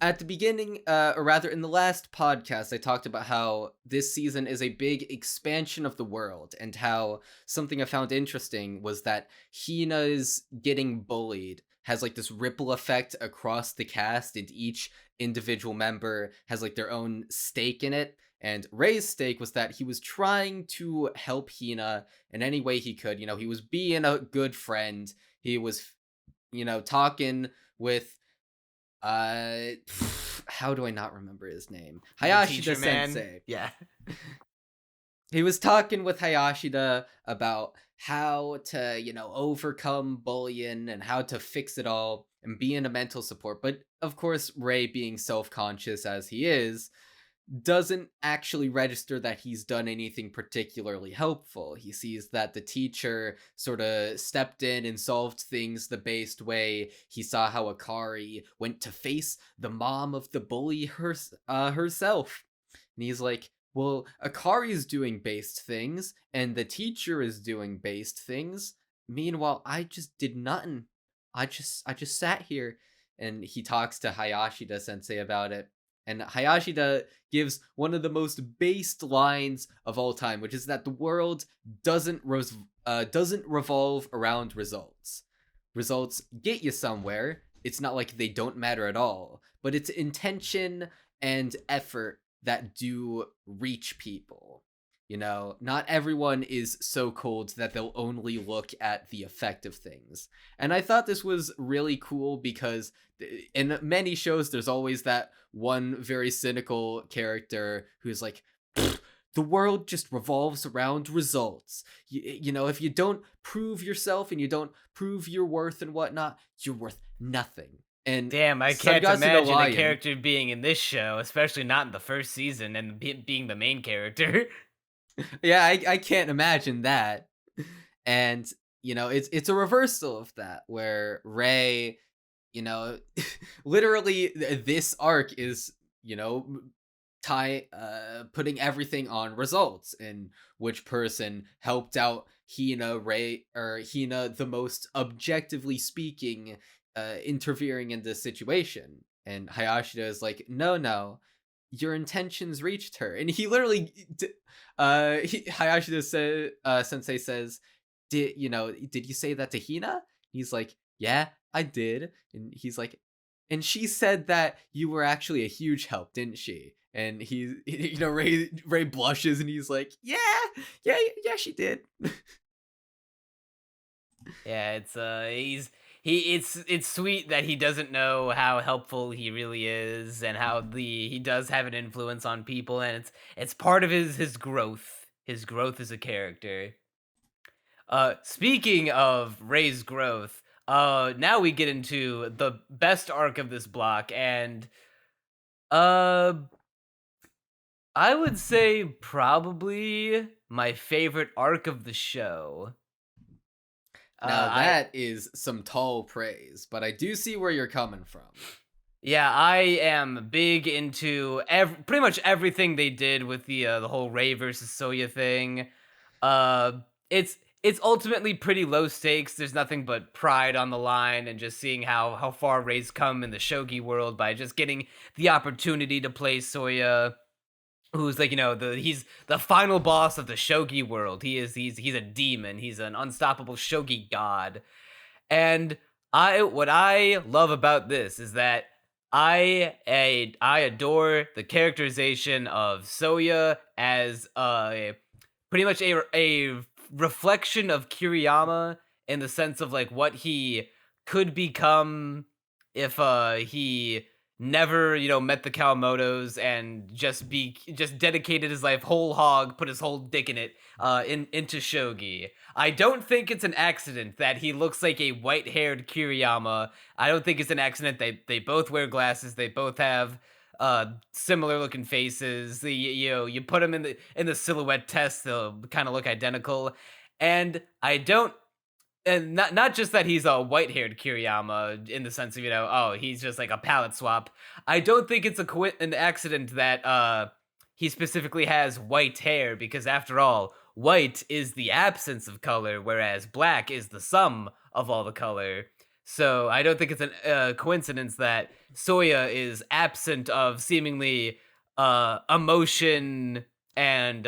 at the beginning, or rather in the last podcast, I talked about how this season is a big expansion of the world, and how something I found interesting was that Hina's getting bullied has like this ripple effect across the cast, and each individual member has like their own stake in it. And Ray's stake was that he was trying to help Hina in any way he could. You know, he was being a good friend. He was, you know, talking with, how do I not remember his name? Hayashida Sensei. Yeah. He was talking with Hayashida about how to, you know, overcome bullying and how to fix it all and being a mental support. But of course, Ray, being self-conscious as he is, doesn't actually register that he's done anything particularly helpful. He sees that the teacher sort of stepped in and solved things the based way. He saw how Akari went to face the mom of the bully herself. And he's like, well, Akari's doing based things, and the teacher is doing based things. Meanwhile, I just did nothing. I just sat here. And he talks to Hayashida Sensei about it. And Hayashida gives one of the most based lines of all time, which is that the world doesn't revolve around results. Results get you somewhere. It's not like they don't matter at all, but it's intention and effort that do reach people. You know, not everyone is so cold that they'll only look at the effect of things. And I thought this was really cool because in many shows, there's always that one very cynical character who's like, the world just revolves around results. You know, if you don't prove yourself and you don't prove your worth and whatnot, you're worth nothing. And damn, I can't imagine a character being in this show, especially not in the first season and being the main character. Yeah, I can't imagine that. And, you know, it's a reversal of that, where Ray, you know, literally this arc is, you know, putting everything on results, and which person helped out Hina the most, objectively speaking, interfering in this situation. And Hayashida is like, no, your intentions reached her. And he literally Hayashida Sensei says, did you say that to Hina? He's like, yeah, I did. And he's like, and she said that you were actually a huge help, didn't she? And Ray blushes and he's like, yeah, she did. Yeah, it's sweet that he doesn't know how helpful he really is, and how he does have an influence on people, and it's part of his growth as a character. Speaking of Ray's growth, now we get into the best arc of this block, and I would say probably my favorite arc of the show. Now that is some tall praise, but I do see where you're coming from. Yeah, I am big into pretty much everything they did with the whole Ray versus Soya thing. It's ultimately pretty low stakes. There's nothing but pride on the line, and just seeing how far Ray's come in the shogi world by just getting the opportunity to play Soya, who's like, he's the final boss of the shogi world. He's a demon. He's an unstoppable shogi god. And what I love about this is that I adore the characterization of Soya as pretty much a reflection of Kiriyama in the sense of like what he could become if he never met the Kawamotos and just dedicated his life whole hog, put his whole dick in it into shogi. I don't think it's an accident that he looks like a white-haired Kiriyama. I don't think it's an accident they both wear glasses, they both have similar looking faces. You put them in the silhouette test, they'll kind of look identical. And I don't and not just that he's a white-haired Kiriyama in the sense of, oh, he's just like a palette swap. I don't think it's an accident that he specifically has white hair, because after all, white is the absence of color, whereas black is the sum of all the color. So I don't think it's a coincidence that Soya is absent of seemingly emotion and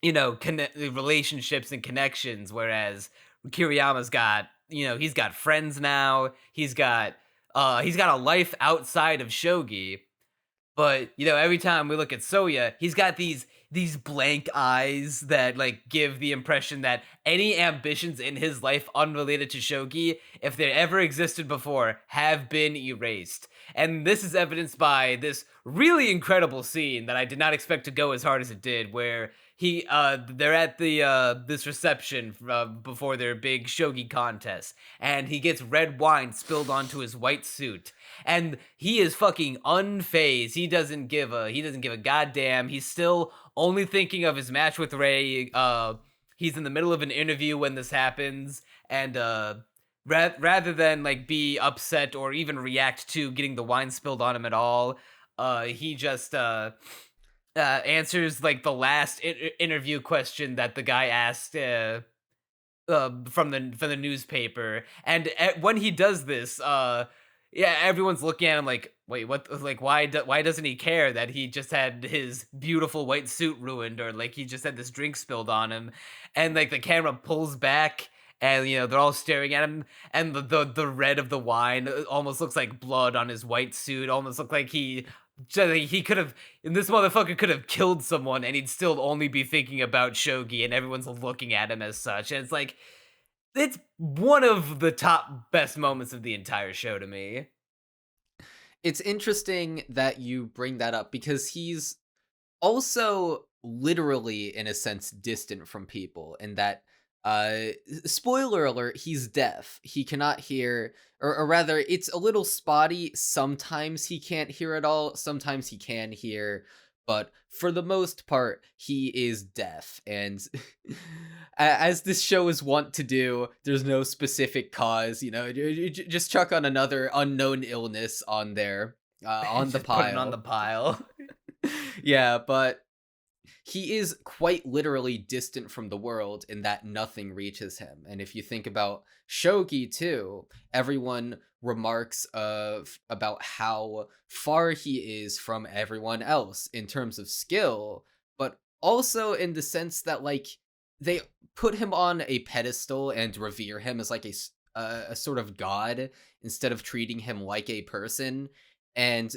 relationships and connections, whereas Kiriyama's got, he's got friends now. He's got a life outside of shogi. But, every time we look at Soya, he's got these blank eyes that like give the impression that any ambitions in his life unrelated to shogi, if they ever existed before, have been erased. And this is evidenced by this really incredible scene that I did not expect to go as hard as it did, where they're at the this reception before their big shogi contest, and he gets red wine spilled onto his white suit, and he is fucking unfazed. He doesn't give a goddamn. He's still only thinking of his match with Ray. He's in the middle of an interview when this happens, and rather than like be upset or even react to getting the wine spilled on him at all, he just answers like the last interview question that the guy asked from the newspaper. And when he does this, everyone's looking at him like, wait, what? Like, why doesn't he care that he just had his beautiful white suit ruined, or like he just had this drink spilled on him? And like the camera pulls back, and they're all staring at him, and the red of the wine almost looks like blood on his white suit. Almost looked like he could have, and this motherfucker could have killed someone, and he'd still only be thinking about shogi, and everyone's looking at him as such. And it's like, it's one of the top best moments of the entire show to me. It's interesting that you bring that up, because he's also literally, in a sense, distant from people, in that spoiler alert, he's deaf. He cannot hear, or rather, it's a little spotty. Sometimes he can't hear at all, sometimes he can hear, but for the most part, he is deaf. And as this show is wont to do, there's no specific cause, just chuck on another unknown illness on there, on the pile. Put it on the pile. Yeah, but he is quite literally distant from the world in that nothing reaches him. And if you think about shogi too, everyone remarks about how far he is from everyone else in terms of skill, but also in the sense that like they put him on a pedestal and revere him as like a sort of god, instead of treating him like a person. And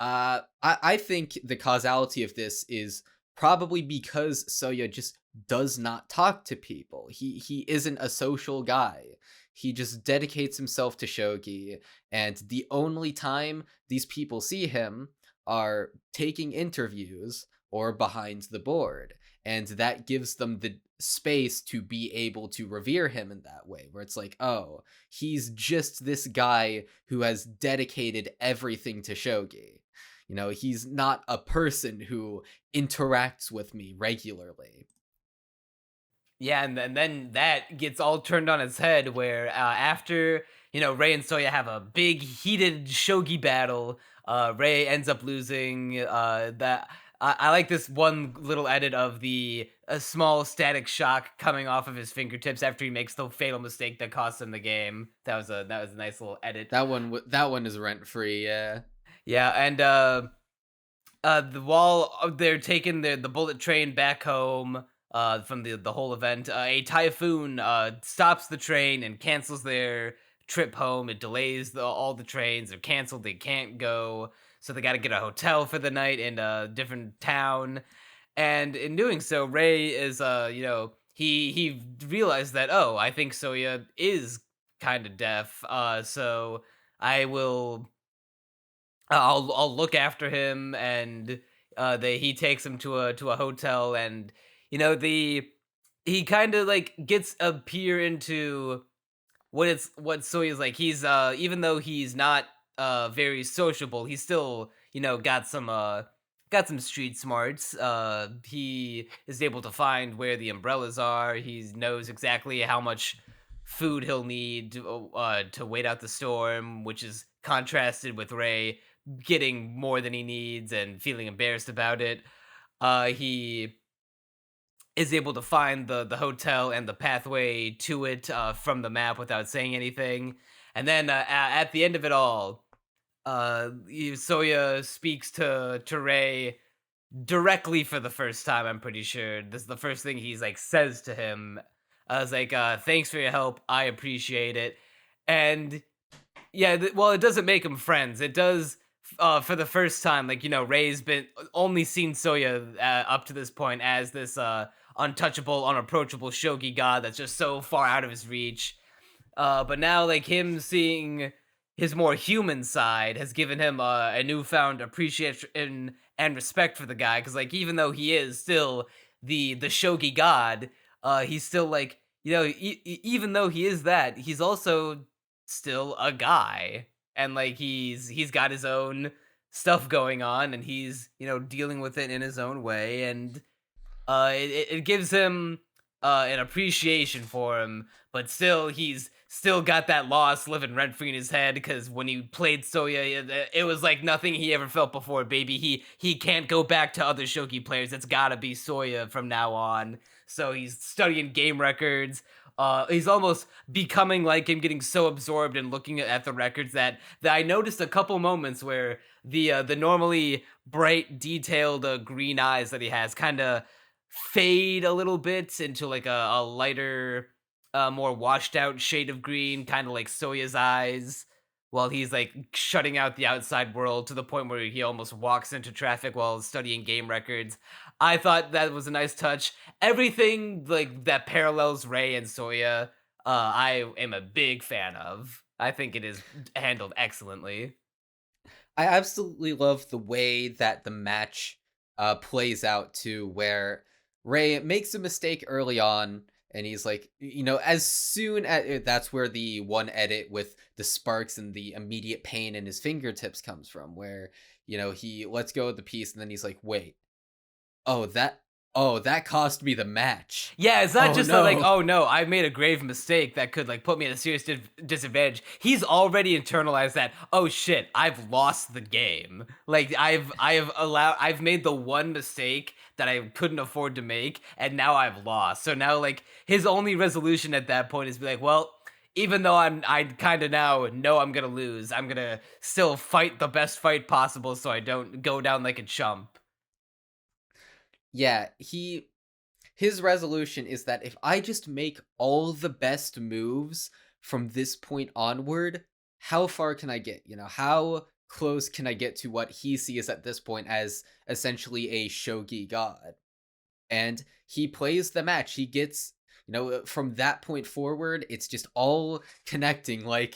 I think the causality of this is probably because Soya just does not talk to people. He isn't a social guy. He just dedicates himself to shogi, and the only time these people see him are taking interviews or behind the board, and that gives them the space to be able to revere him in that way, where it's like, oh, he's just this guy who has dedicated everything to shogi. He's not a person who interacts with me regularly. Yeah, and then that gets all turned on its head, where after Ray and Soya have a big heated shogi battle, Ray ends up losing. That I like this one little edit of a small static shock coming off of his fingertips after he makes the fatal mistake that costs him the game. That was a nice little edit. That one is rent free. Yeah. Yeah, and while they're taking the bullet train back home from the whole event, a typhoon stops the train and cancels their trip home. It delays all the trains. They're canceled. They can't go. So they got to get a hotel for the night in a different town. And in doing so, Ray is he realized that, oh, I think Soya is kind of deaf. So I will I'll look after him, and they he takes him to a hotel, and the he kind of like gets a peer into what Soya's like. He's even though he's not very sociable, he's still got some street smarts. He is able to find where the umbrellas are. He knows exactly how much food he'll need to wait out the storm, which is contrasted with Ray getting more than he needs and feeling embarrassed about it. He is able to find the hotel and the pathway to it from the map without saying anything. And then at the end of it all, Soya speaks to Ray directly for the first time. I'm pretty sure this is the first thing he's like says to him. I was like, "Thanks for your help. I appreciate it." And yeah, well, it doesn't make them friends. It does for the first time. Like, Ray's been only seen Soya up to this point as this untouchable, unapproachable shogi god that's just so far out of his reach. But now, like, him seeing his more human side has given him a newfound appreciation and respect for the guy. Because, like, even though he is still the shogi god, he's still like, even though he is that, he's also still a guy, and like he's got his own stuff going on, and he's dealing with it in his own way, and it gives him an appreciation for him, but still he's still got that loss living rent free in his head, because when he played Soya, it was like nothing he ever felt before. Baby, he can't go back to other shogi players. It's gotta be Soya from now on. So he's studying game records. He's almost becoming like him, getting so absorbed and looking at the records that I noticed a couple moments where the normally bright, detailed green eyes that he has kind of fade a little bit into like a lighter, more washed out shade of green, kind of like Soya's eyes, while he's like shutting out the outside world to the point where he almost walks into traffic while studying game records. I thought that was a nice touch. Everything like that parallels Ray and Soya, I am a big fan of. I think it is handled excellently. I absolutely love the way that the match plays out too, where Ray makes a mistake early on, and he's like, as soon as that's where the one edit with the sparks and the immediate pain in his fingertips comes from, where he lets go of the piece, and then he's like, wait, oh that cost me the match. Yeah, it's not Oh just no. like, oh no, I made a grave mistake that could like put me at a serious disadvantage. He's already internalized that. Oh shit, I've lost the game. Like I've made the one mistake that I couldn't afford to make, and now I've lost. So now like his only resolution at that point is be like, well, even though I kind of now know I'm gonna lose, I'm gonna still fight the best fight possible so I don't go down like a chump. Yeah, his resolution is that if I just make all the best moves from this point onward, how far can I get? How close can I get to what he sees at this point as essentially a shogi god? And he plays the match. He gets, from that point forward, it's just all connecting like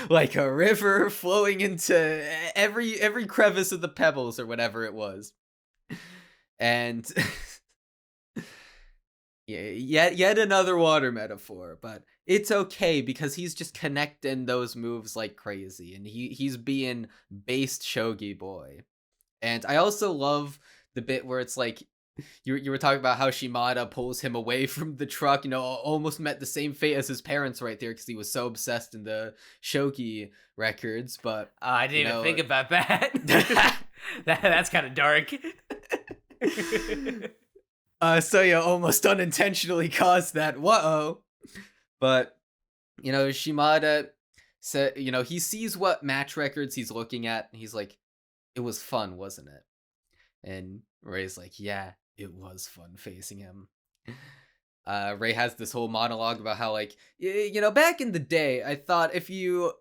like a river flowing into every crevice of the pebbles or whatever it was. And yeah, yet another water metaphor, but it's okay because he's just connecting those moves like crazy, and he's being based shogi boy. And I also love the bit where it's like you were talking about how Shimada pulls him away from the truck, almost met the same fate as his parents right there because he was so obsessed in the shogi records. But I didn't even think about that. That's kind of dark. Soya almost unintentionally caused that. Whoa. But Shimada said, he sees what match records he's looking at, and he's like, it was fun, wasn't it? And Ray's like, yeah, it was fun facing him. Ray has this whole monologue about how, like, back in the day, I thought if you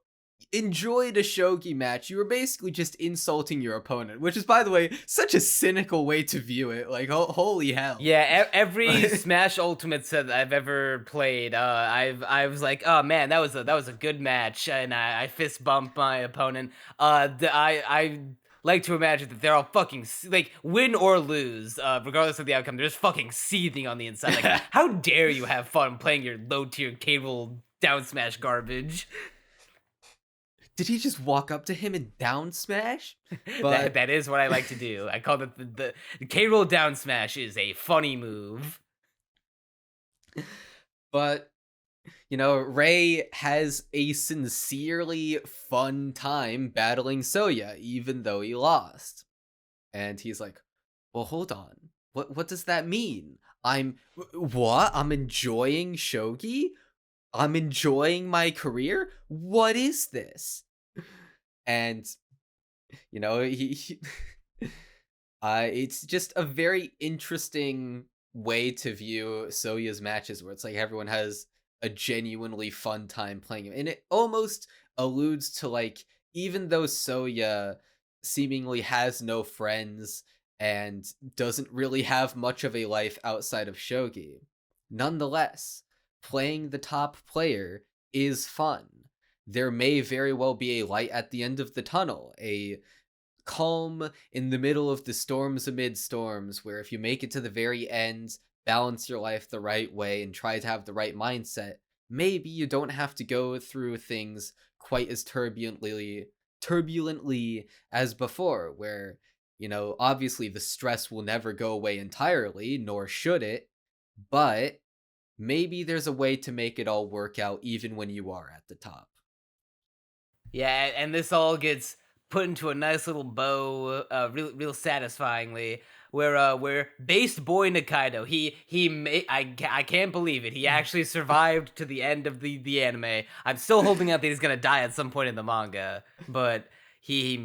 enjoyed a shogi match, you were basically just insulting your opponent, which is, by the way, such a cynical way to view it. Like, holy hell. Yeah, every Smash Ultimate set that I've ever played, I was like, oh man, that was a good match, and I fist bumped my opponent. I like to imagine that they're all fucking like win or lose, regardless of the outcome, they're just fucking seething on the inside. Like, how dare you have fun playing your low tier cable down smash garbage? Did he just walk up to him and down smash? That is what I like to do. I call it the K roll down smash is a funny move. But Ray has a sincerely fun time battling Soya, even though he lost. And he's like, well, hold on. What does that mean? What? I'm enjoying shogi? I'm enjoying my career? What is this? And, he it's just a very interesting way to view Soya's matches, where it's like everyone has a genuinely fun time playing him. And it almost alludes to, like, even though Soya seemingly has no friends and doesn't really have much of a life outside of shogi, nonetheless, playing the top player is fun. There may very well be a light at the end of the tunnel, a calm in the middle of the storms amid storms, where if you make it to the very end, balance your life the right way, and try to have the right mindset, maybe you don't have to go through things quite as turbulently as before, where, obviously the stress will never go away entirely, nor should it, but maybe there's a way to make it all work out even when you are at the top. Yeah, and this all gets put into a nice little bow, real satisfyingly. Where based boy Nikaido, I can't believe it. He actually survived to the end of the anime. I'm still holding out that he's gonna die at some point in the manga, but he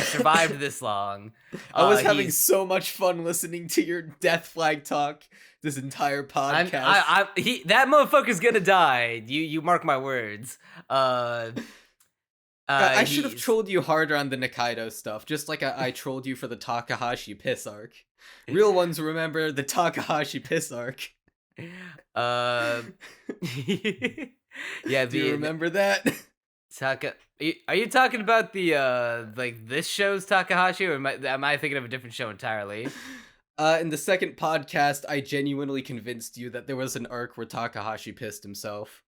survived this long. I was having so much fun listening to your death flag talk this entire podcast. That motherfucker's gonna die. You mark my words. I should have trolled you harder on the Nikaido stuff, just like I trolled you for the Takahashi piss arc. Real ones remember the Takahashi piss arc. Yeah, do you remember that? Are you talking about the like this show's Takahashi, or am I thinking of a different show entirely? In the second podcast, I genuinely convinced you that there was an arc where Takahashi pissed himself.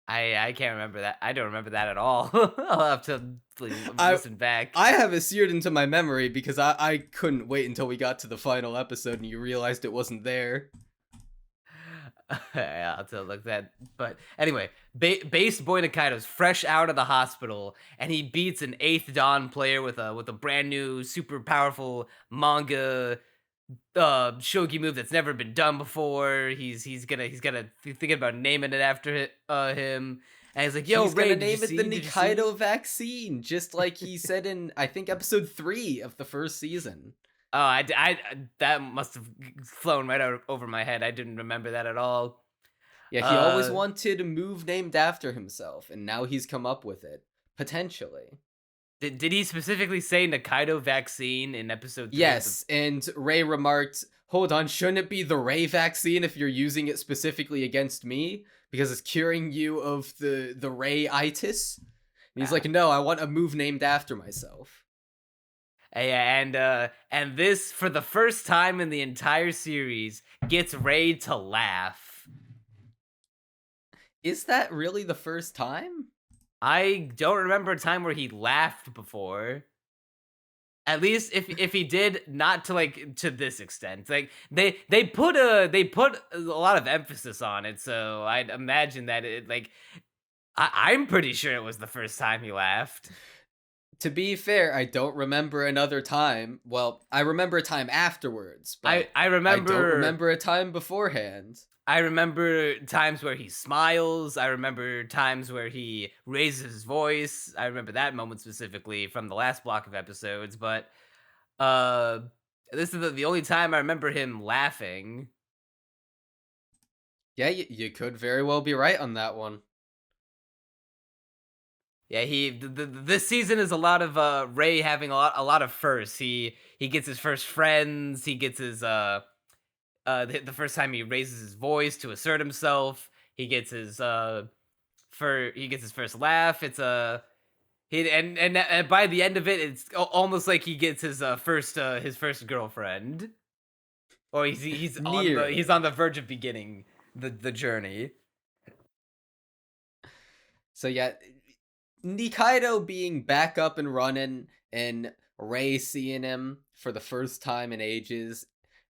I can't remember that. I don't remember that at all. I'll have to listen back. I have it seared into my memory because I couldn't wait until we got to the final episode and you realized it wasn't there. Yeah, I'll have to look that. But anyway, Base Boy Nikaido's fresh out of the hospital, and he beats an 8th Dan player with a brand new, super powerful manga shogi move that's never been done before. He's thinking about naming it after him, and he's like, "Yo, he's Ray, gonna name it the Nikaido vaccine," just like he said in I think episode 3 of the first season. Oh, I that must have flown right over my head. I didn't remember that at all. Yeah, he always wanted a move named after himself, and now he's come up with it, potentially. Did he specifically say Nikaido vaccine in episode 3? Yes, and Ray remarked, hold on, shouldn't it be the Ray vaccine if you're using it specifically against me? Because it's curing you of the Ray-itis? And he's like, no, I want a move named after myself. And this, for the first time in the entire series, gets Ray to laugh. Is that really the first time? I don't remember a time where he laughed before. At least if he did, not to this extent. Like they put a lot of emphasis on it, so I'd imagine that I'm pretty sure it was the first time he laughed. To be fair, I don't remember another time. Well, I remember a time afterwards, but I remember I don't remember a time beforehand. I remember times where he smiles. I remember times where he raises his voice. I remember that moment specifically from the last block of episodes, but this is the only time I remember him laughing. Yeah, you could very well be right on that one. Yeah, this season is a lot of Ray having a lot of firsts. He gets his first friends. He gets his the first time he raises his voice to assert himself. He gets his he gets his first laugh. It's a he and by the end of it, it's almost like he gets his first girlfriend, or he's on Nearly. the verge of beginning the journey. So yeah, Nikaido being back up and running and Ray seeing him for the first time in ages,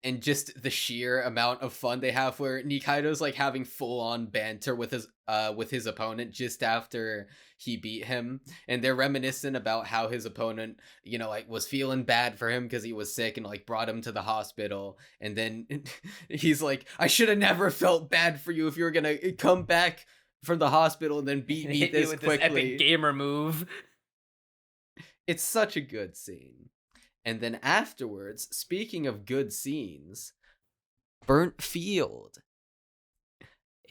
and just the sheer amount of fun they have where Nikaido's like having full on banter with his opponent just after he beat him, and they're reminiscent about how his opponent, like was feeling bad for him because he was sick and like brought him to the hospital, and then he's like, I should have never felt bad for you if you were gonna come back from the hospital and then beat And me hit you this with this epic quickly. gamer move. It's such a good scene. And then afterwards, speaking of good scenes, Burnt Field.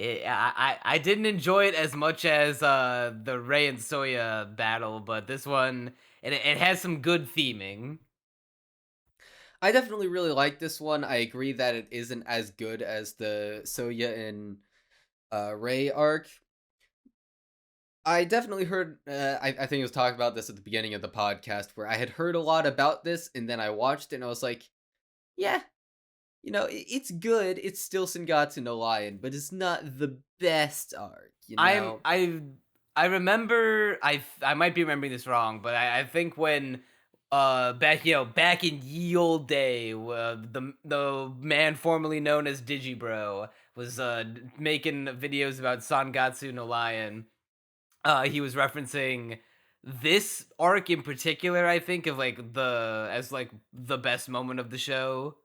I didn't enjoy it as much as the Ray and Soya battle, but this one it has some good theming. I definitely really like this one. I agree that it isn't as good as the Soya and Ray arc. I definitely heard, I think I was talking about this at the beginning of the podcast, where I had heard a lot about this, and then I watched it, and I was like, yeah, it's good. It's still Sangatsu no Lion, but it's not the best arc, I'm I remember I might be remembering this wrong, but I think when back in ye old day, the man formerly known as Digibro was making videos about Sangatsu no Lion. He was referencing this arc in particular, I think, of like the best moment of the show.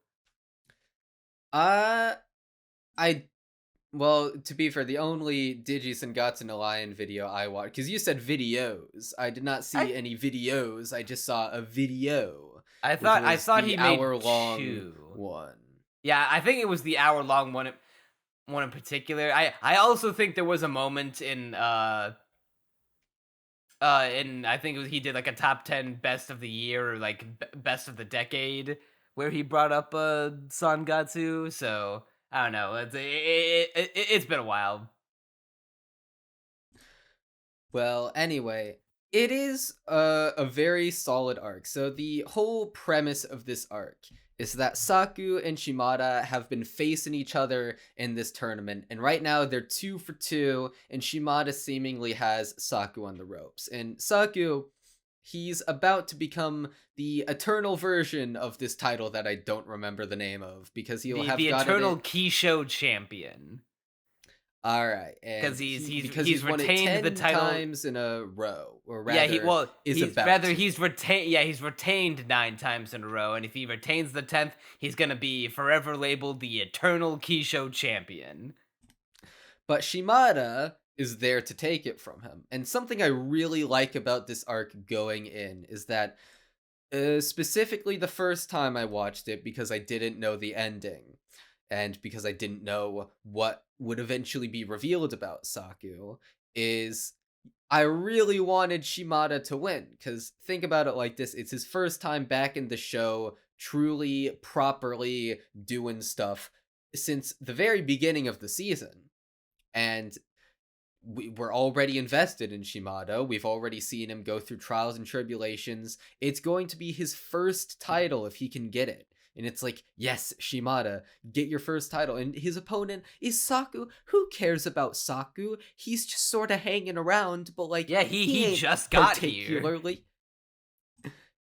Uh, I Well, to be fair, the only Digi Sangatsu no Lion video I watched, because you said videos, I did not I see any videos. I just saw a video, I which thought I was thought the he made hour-long two. one. Yeah, I think it was the hour long one in particular. I also think there was a moment in I think he did like a top 10 best of the year or like best of the decade where he brought up Sangatsu. So I don't know. It's been a while. Well, anyway, it is a very solid arc. So the whole premise of this arc is that Saku and Shimada have been facing each other in this tournament, and right now they're 2 for 2, and Shimada seemingly has Saku on the ropes. And Saku, he's about to become the eternal version of this title that I don't remember the name of, because he'll have The gotten eternal it. Kishou champion. All right, Because and because he's he's won it retained the 10 title. times in a row, or Yeah, rather, is about to. he's retained. Yeah, he's retained 9 times in a row, and if he retains the 10th, he's gonna be forever labeled the eternal Kishou champion. But Shimada is there to take it from him. And something I really like about this arc going in is that, specifically the first time I watched it, because I didn't know the ending, and because I didn't know what would eventually be revealed about Saku, is I really wanted Shimada to win, because think about it like this, it's his first time back in the show, truly, properly doing stuff since the very beginning of the season. And we're already invested in Shimada. We've already seen him go through trials and tribulations. It's going to be his first title if he can get it. And it's like, yes, Shimada, get your first title. And his opponent is Saku. Who cares about Saku? He's just sort of hanging around, but like, Yeah, he he ain't just got here. particularly.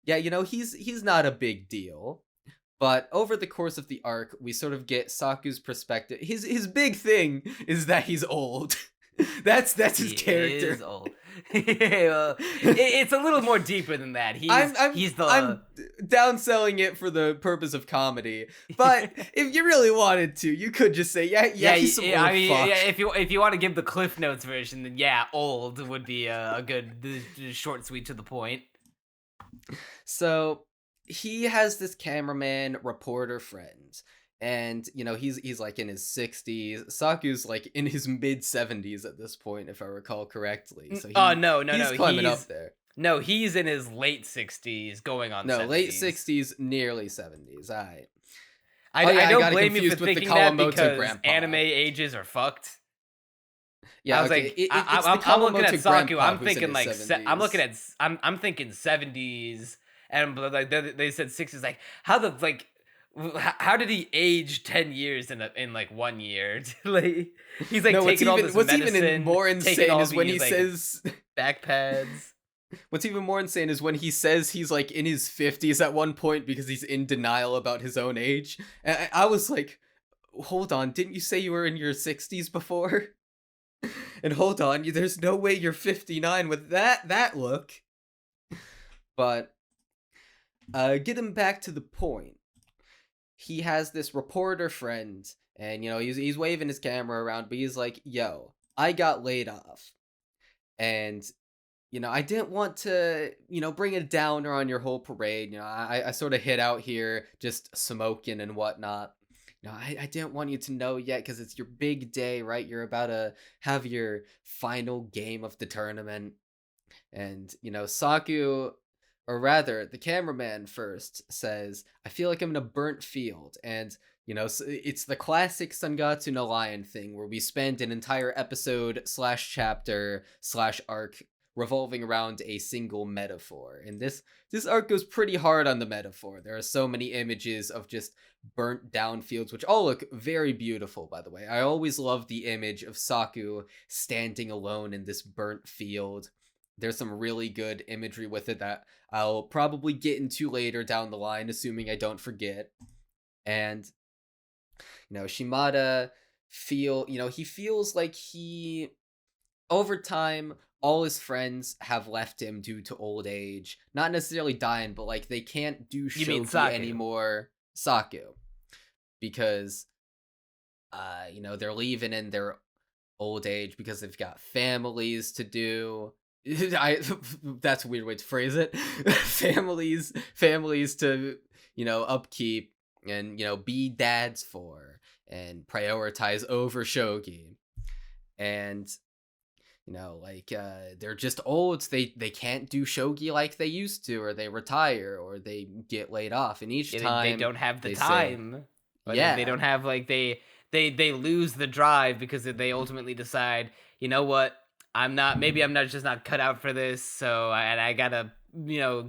Yeah, he's not a big deal. But over the course of the arc, we sort of get Saku's perspective. His big thing is that he's old. That's his He character. is old. Well, it's a little more deeper than that. I'm downselling it for the purpose of comedy. But if you really wanted to, you could just say, yeah, he's some old fuck. yeah. If you want to give the Cliff Notes version, then yeah, old would be a good short, sweet, to the point. So he has this cameraman reporter friend, and he's like in his 60s. Saku's like in his mid 70s at this point, if I recall correctly. So Oh no, no, he's no. climbing up there. No, he's in his late 60s, going on No, 70s. late 60s, nearly 70s. All right. I don't got blame you for confused with the thinking that Kawamoto because grandpa. anime ages are fucked. Yeah, I was okay. like, It's the I'm looking at Kawamoto Saku. grandpa I'm who's in thinking his like, I'm 70s. looking at, I'm thinking 70s, and like they said 60s. Like, how the like, how did he age 10 years in like 1 year? Like, he's like No, taking all this what's medicine, even more taking insane all is when these, he like, says. back pads. What's even more insane is when he says he's like in his 50s at one point because he's in denial about his own age. And I was like, hold on, didn't you say you were in your 60s before? And hold on, there's no way you're 59 with that look. But getting back to the point, he has this reporter friend, and he's waving his camera around, but he's like, yo, I got laid off. And I didn't want to, bring a downer on your whole parade. I sort of hid out here just smoking and whatnot. I didn't want you to know yet because it's your big day, right? You're about to have your final game of the tournament. And, Saku, or rather, the cameraman first says, I feel like I'm in a burnt field. And, it's the classic Sangatsu no Lion thing where we spend an entire episode / chapter / arc revolving around a single metaphor. And this arc goes pretty hard on the metaphor. There are so many images of just burnt down fields, which all look very beautiful, by the way. I always love the image of Saku standing alone in this burnt field. There's some really good imagery with it that I'll probably get into later down the line, assuming I don't forget. And Shimada he feels like over time, all his friends have left him due to old age. Not necessarily dying, but like they can't do shogi anymore. Saku. Because, they're leaving in their old age because they've got families to do. That's a weird way to phrase it. families to, upkeep and, be dads for and prioritize over shogi. And they're just old. They can't do shogi like they used to, or they retire, or they get laid off. And each time they don't have the time. Yeah, they don't have like they lose the drive because they ultimately decide, you know what, maybe I'm not just not cut out for this. So I gotta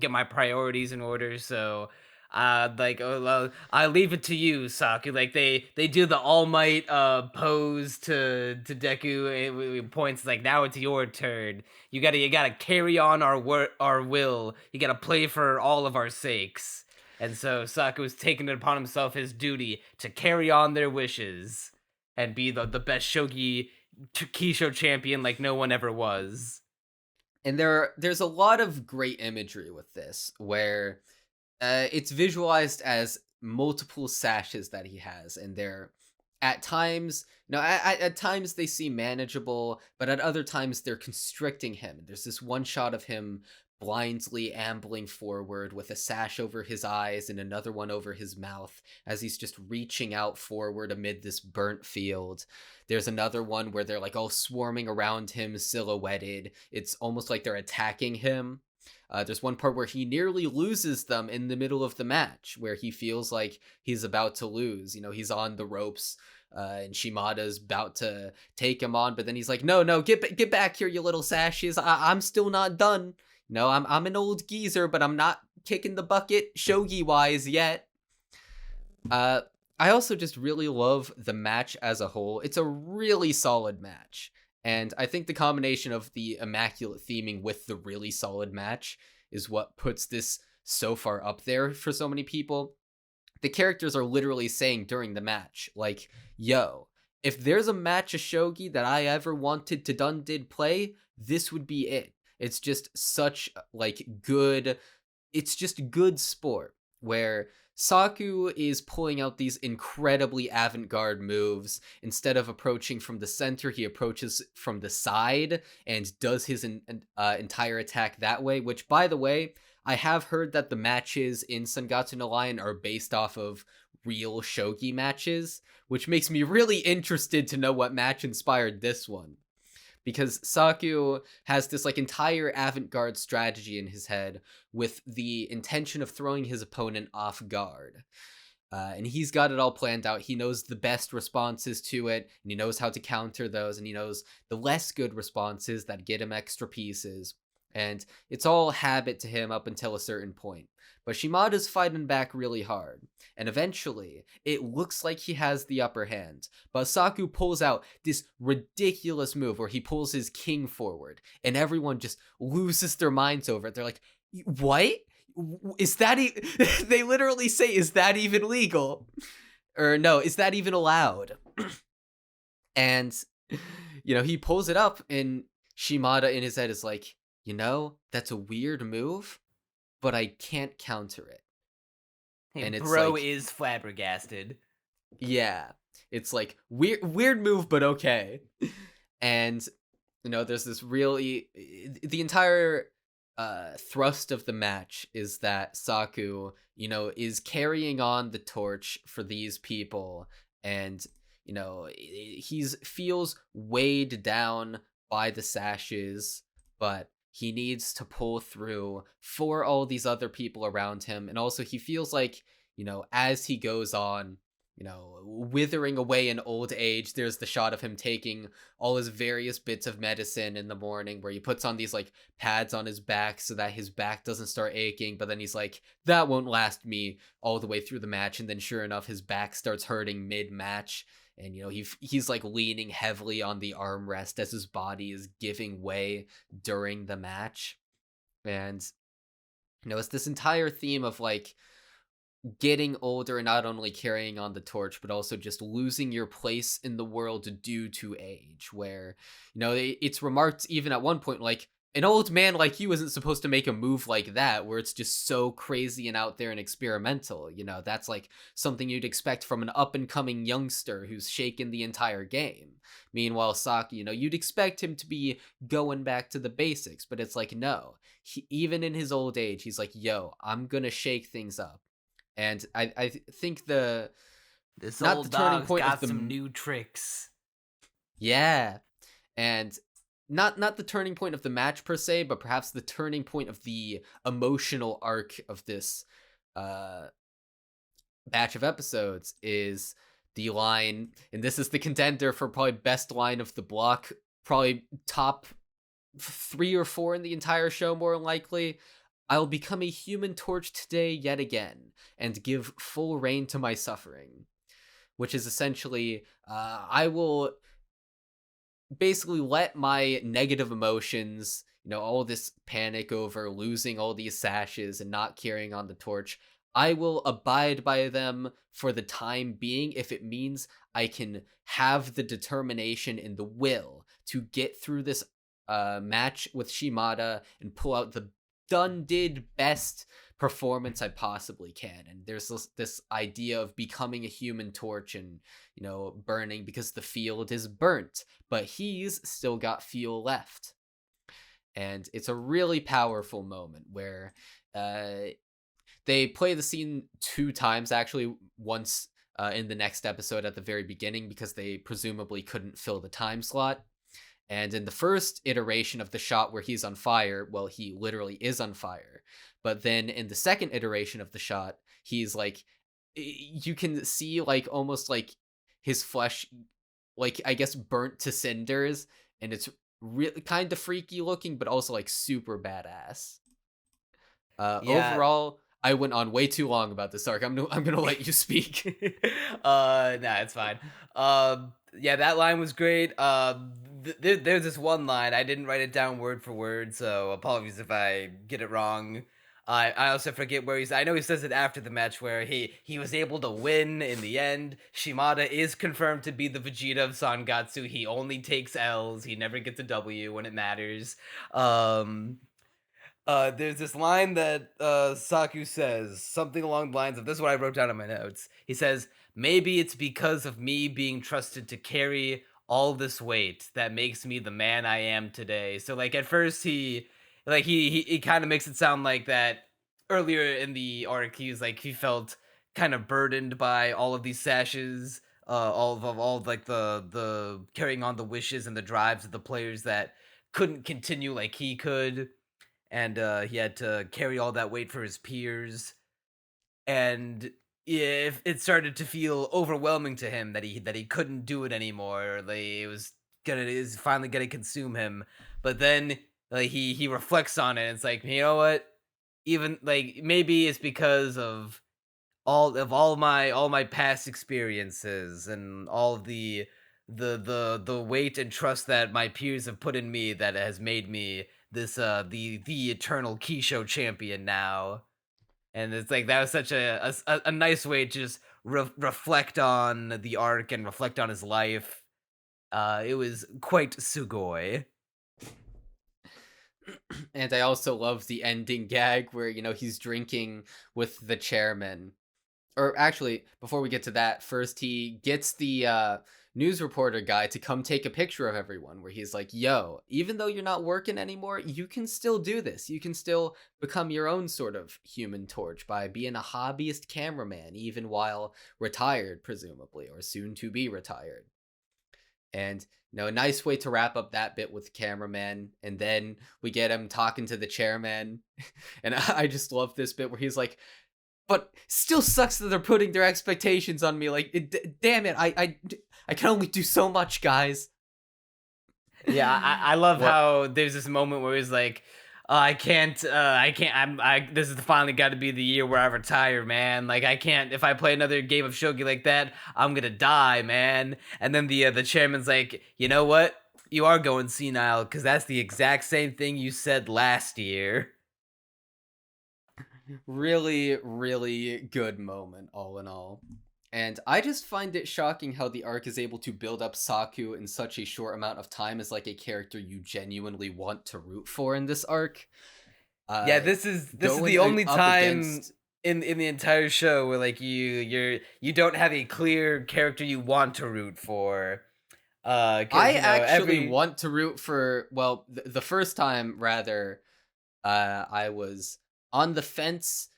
get my priorities in order. So I leave it to you, Saku. Like they do the All Might pose to Deku. It points like, now it's your turn. You gotta carry on our will. You gotta play for all of our sakes. And so Saku is taking it upon himself, his duty to carry on their wishes and be the best shogi Kishou champion like no one ever was. And there's a lot of great imagery with this where it's visualized as multiple sashes that he has, and they're at times at times they seem manageable, but at other times they're constricting him. There's this one shot of him blindly ambling forward with a sash over his eyes and another one over his mouth as he's just reaching out forward amid this burnt field. There's another one where they're like all swarming around him, silhouetted. It's almost like they're attacking him. There's one part where he nearly loses them in the middle of the match, where he feels like he's about to lose. He's on the ropes, and Shimada's about to take him on, but then he's like, no, get back here, you little sashes. I'm still not done. I'm an old geezer, but I'm not kicking the bucket shogi-wise yet. I also just really love the match as a whole. It's a really solid match. And I think the combination of the immaculate theming with the really solid match is what puts this so far up there for so many people. The characters are literally saying during the match, like, yo, if there's a match of shogi that I ever wanted to did play, this would be it. It's just such, good sport, where Saku is pulling out these incredibly avant-garde moves. Instead of approaching from the center, he approaches from the side and does his entire attack that way, which, by the way, I have heard that the matches in Sangatsu no Lion are based off of real shogi matches, which makes me really interested to know what match inspired this one. Because Saku has this like entire avant-garde strategy in his head with the intention of throwing his opponent off guard. And he's got it all planned out. He knows the best responses to it, and he knows how to counter those, and he knows the less good responses that get him extra pieces. And it's all habit to him up until a certain point. But Shimada's fighting back really hard. And eventually, it looks like he has the upper hand. But Saku pulls out this ridiculous move where he pulls his king forward. And everyone just loses their minds over it. They're like, what? Is that they literally say, is that even legal? Or no, is that even allowed? And he pulls it up, and Shimada in his head is like, that's a weird move, but I can't counter it. And it's bro is flabbergasted. Yeah, it's like weird move, but okay. And there's this really the entire thrust of the match is that Saku, is carrying on the torch for these people, and he's feels weighed down by the sashes, but he needs to pull through for all these other people around him. And also he feels like, as he goes on, withering away in old age. There's the shot of him taking all his various bits of medicine in the morning where he puts on these like pads on his back so that his back doesn't start aching. But then he's like, that won't last me all the way through the match. And then sure enough, his back starts hurting mid-match. And, he's like leaning heavily on the armrest as his body is giving way during the match. And, it's this entire theme of like getting older and not only carrying on the torch, but also just losing your place in the world due to age, where, it's remarked even at one point, like, an old man like you isn't supposed to make a move like that, where it's just so crazy and out there and experimental. That's like something you'd expect from an up-and-coming youngster who's shaken the entire game. Meanwhile, Saki, you'd expect him to be going back to the basics, but it's like, no. Even in his old age, he's like, yo, I'm gonna shake things up. And I think this old dog's got some new tricks. Yeah. And not the turning point of the match per se, but perhaps the turning point of the emotional arc of this batch of episodes is the line, and this is the contender for probably best line of the block, probably top 3 or 4 in the entire show, more than likely. I'll become a human torch today yet again, and give full rein to my suffering. Which is essentially, I will basically let my negative emotions, all this panic over losing all these sashes and not carrying on the torch, I will abide by them for the time being if it means I can have the determination and the will to get through this match with Shimada and pull out the did best performance I possibly can. And there's this idea of becoming a human torch and burning because the field is burnt, but he's still got fuel left. And it's a really powerful moment where they play the scene 2 times, actually. Once in the next episode at the very beginning, because they presumably couldn't fill the time slot. And in the first iteration of the shot where he's on fire, well, he literally is on fire. But then in the second iteration of the shot, he's like, you can see like almost like his flesh, like I guess burnt to cinders, and it's really kind of freaky looking, but also like super badass. Overall, I went on way too long about this arc. I'm gonna let you speak. Nah, it's fine. Yeah, that line was great. There's this one line, I didn't write it down word for word, so apologies if I get it wrong. I also forget where I know he says it after the match where he was able to win in the end. Shimada is confirmed to be the Vegeta of Sangatsu. He only takes L's. He never gets a W when it matters. There's this line that Saku says, something along the lines of, this is what I wrote down in my notes. He says, maybe it's because of me being trusted to carry all this weight that makes me the man I am today. So like at first he kind of makes it sound like that earlier in the arc he was like he felt kind of burdened by all of these sashes, all of like the carrying on the wishes and the drives of the players that couldn't continue like he could, and he had to carry all that weight for his peers, and if it started to feel overwhelming to him that he couldn't do it anymore, like it was is finally gonna consume him. But then like he reflects on it and it's like, you know what? Even like maybe it's because of all my past experiences and all of the weight and trust that my peers have put in me that has made me this the eternal Kishou champion now. And it's like that was such a nice way to just reflect on the arc and reflect on his life. It was quite sugoi. And I also love the ending gag where, he's drinking with the chairman. Or actually, before we get to that, first he gets the news reporter guy to come take a picture of everyone, where he's like, yo, even though you're not working anymore, you can still do this. You can still become your own sort of Human Torch by being a hobbyist cameraman, even while retired, presumably, or soon to be retired. And, a nice way to wrap up that bit with the cameraman. And then we get him talking to the chairman. And I just love this bit where he's like, but still sucks that they're putting their expectations on me. Like, damn it, I can only do so much, guys. Yeah, I love how there's this moment where he's like, I can't, this is finally got to be the year where I retire, man. Like, I can't, if I play another game of shogi like that, I'm gonna die, man. And then the chairman's like, you know what? You are going senile, because that's the exact same thing you said last year. Really, really good moment, all in all. And I just find it shocking how the arc is able to build up Saku in such a short amount of time as like a character you genuinely want to root for in this arc. Yeah, this is the only time in the entire show where like you don't have a clear character you want to root for. I actually want to root for, well, the first time rather, I was on the fence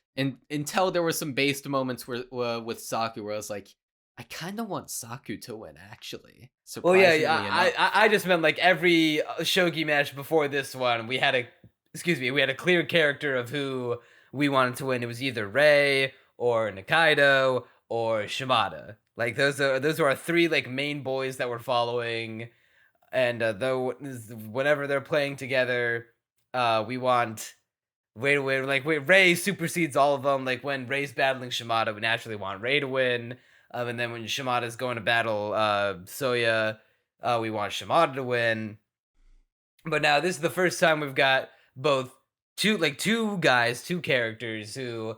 until there were some based moments where with Saku where I was like, I kind of want Saku to win, actually. Well, yeah, I just meant like every shogi match before this one, we had a clear character of who we wanted to win. It was either Rei or Nikaido or Shimada. Like those are our three like main boys that we're following, and though whenever they're playing together, we want. Rei supersedes all of them. Like when Rei's battling Shimada, we naturally want Rei to win. And then when Shimada's going to battle Soya, we want Shimada to win. But now this is the first time we've got two characters who,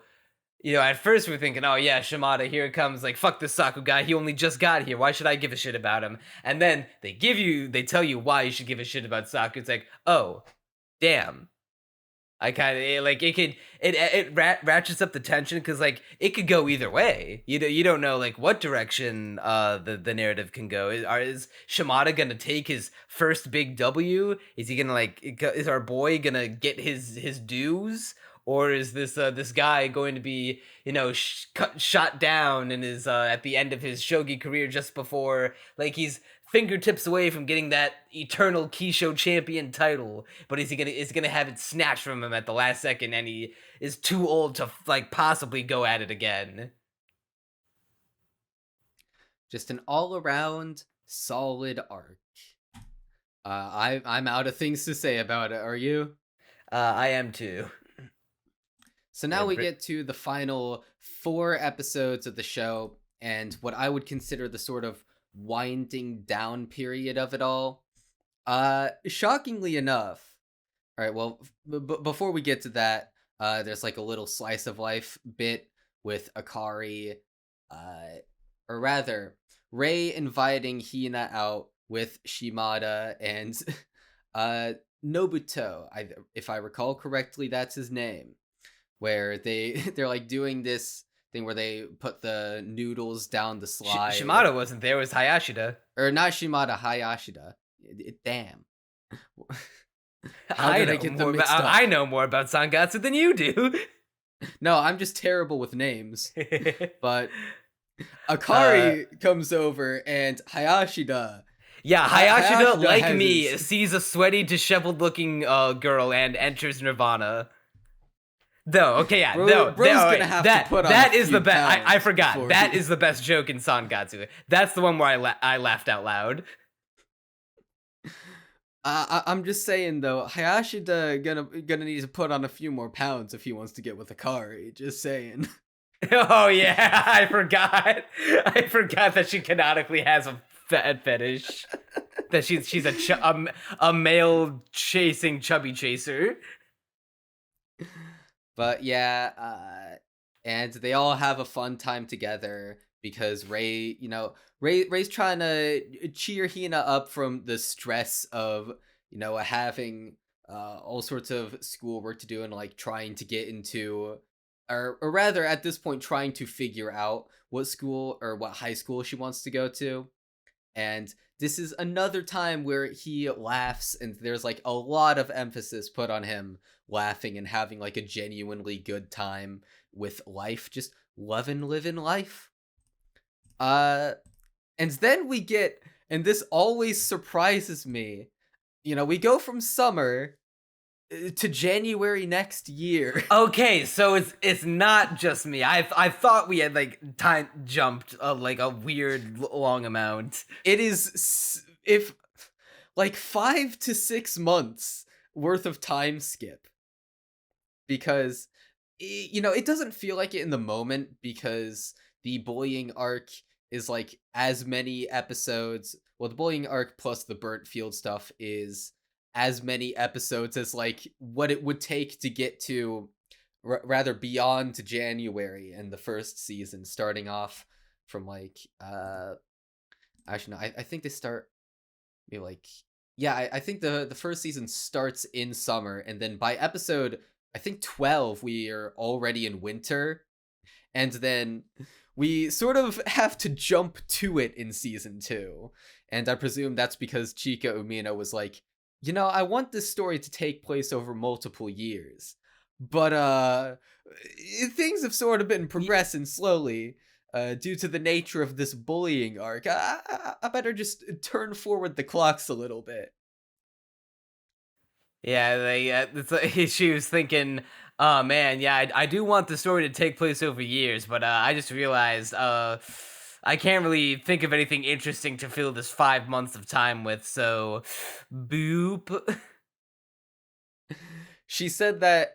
at first we're thinking, oh yeah, Shimada, here it comes, like, fuck this Saku guy, he only just got here, why should I give a shit about him? And then they tell you why you should give a shit about Saku. It's like, oh, damn. I kind of like it ratchets up the tension because like it could go either way. You don't know like what direction the narrative can go. Is Shimada gonna take his first big W? Is he gonna is our boy gonna get his dues? Or is this guy going to be shot down and is at the end of his shogi career just before like he's fingertips away from getting that eternal Kishou champion title, but is he gonna have it snatched from him at the last second, and he is too old to like possibly go at it again? Just an all around solid arc. I'm out of things to say about it. Are you? I am too. So now we get to the final 4 episodes of the show, and what I would consider the sort of winding down period of it all. Shockingly enough, all right, well, before we get to that, there's like a little slice of life bit with Akari, or rather, Rei inviting Hina out with Shimada and Nobuto, if I recall correctly, that's his name, where they're like doing this thing where they put the noodles down the slide. Shimada wasn't there, it was Hayashida. Or not Shimada, Hayashida. Damn. How did I get them mixed up? I know more about Sangatsu than you do. No, I'm just terrible with names. But Akari comes over and Hayashida. Yeah, Hayashida, like has me, his... sees a sweaty, disheveled-looking girl and enters Nirvana. Though, okay, yeah, Bro's gonna wait, have to put on that a is the few best. I pounds forgot. before That he- is the best joke in Sangatsu. That's the one where I laughed out loud. I'm just saying though, Hayashida gonna need to put on a few more pounds if he wants to get with Akari. Just saying. Oh yeah, I forgot. I forgot that she canonically has a fat fetish. That she's a male chasing chubby chaser. But yeah, and they all have a fun time together because Ray's trying to cheer Hina up from the stress of having all sorts of schoolwork to do and like trying to get into, or rather at this point trying to figure out what school or what high school she wants to go to. And this is another time where he laughs, and there's like a lot of emphasis put on him laughing and having like a genuinely good time with life, just living life. And then we get, and this always surprises me, we go from summer to January next year. Okay, so it's not just me. I thought we had like time jumped like a weird long amount. It is if like 5 to 6 months worth of time skip, because it doesn't feel like it in the moment because the bullying arc is like as many episodes. Well, the bullying arc plus the burnt field stuff is as many episodes as like what it would take to get to rather beyond January in the first season, starting off from like actually no, I think they start maybe like, yeah, I think the first season starts in summer, and then by episode I think 12 we are already in winter, and then we sort of have to jump to it in season 2. And I presume that's because Chica Umino was like, I want this story to take place over multiple years, but things have sort of been progressing slowly due to the nature of this bullying arc. I better just turn forward the clocks a little bit. Yeah, it's like, she was thinking, oh man, yeah, I do want the story to take place over years, but I just realized I can't really think of anything interesting to fill this 5 months of time with, so boop. She said that,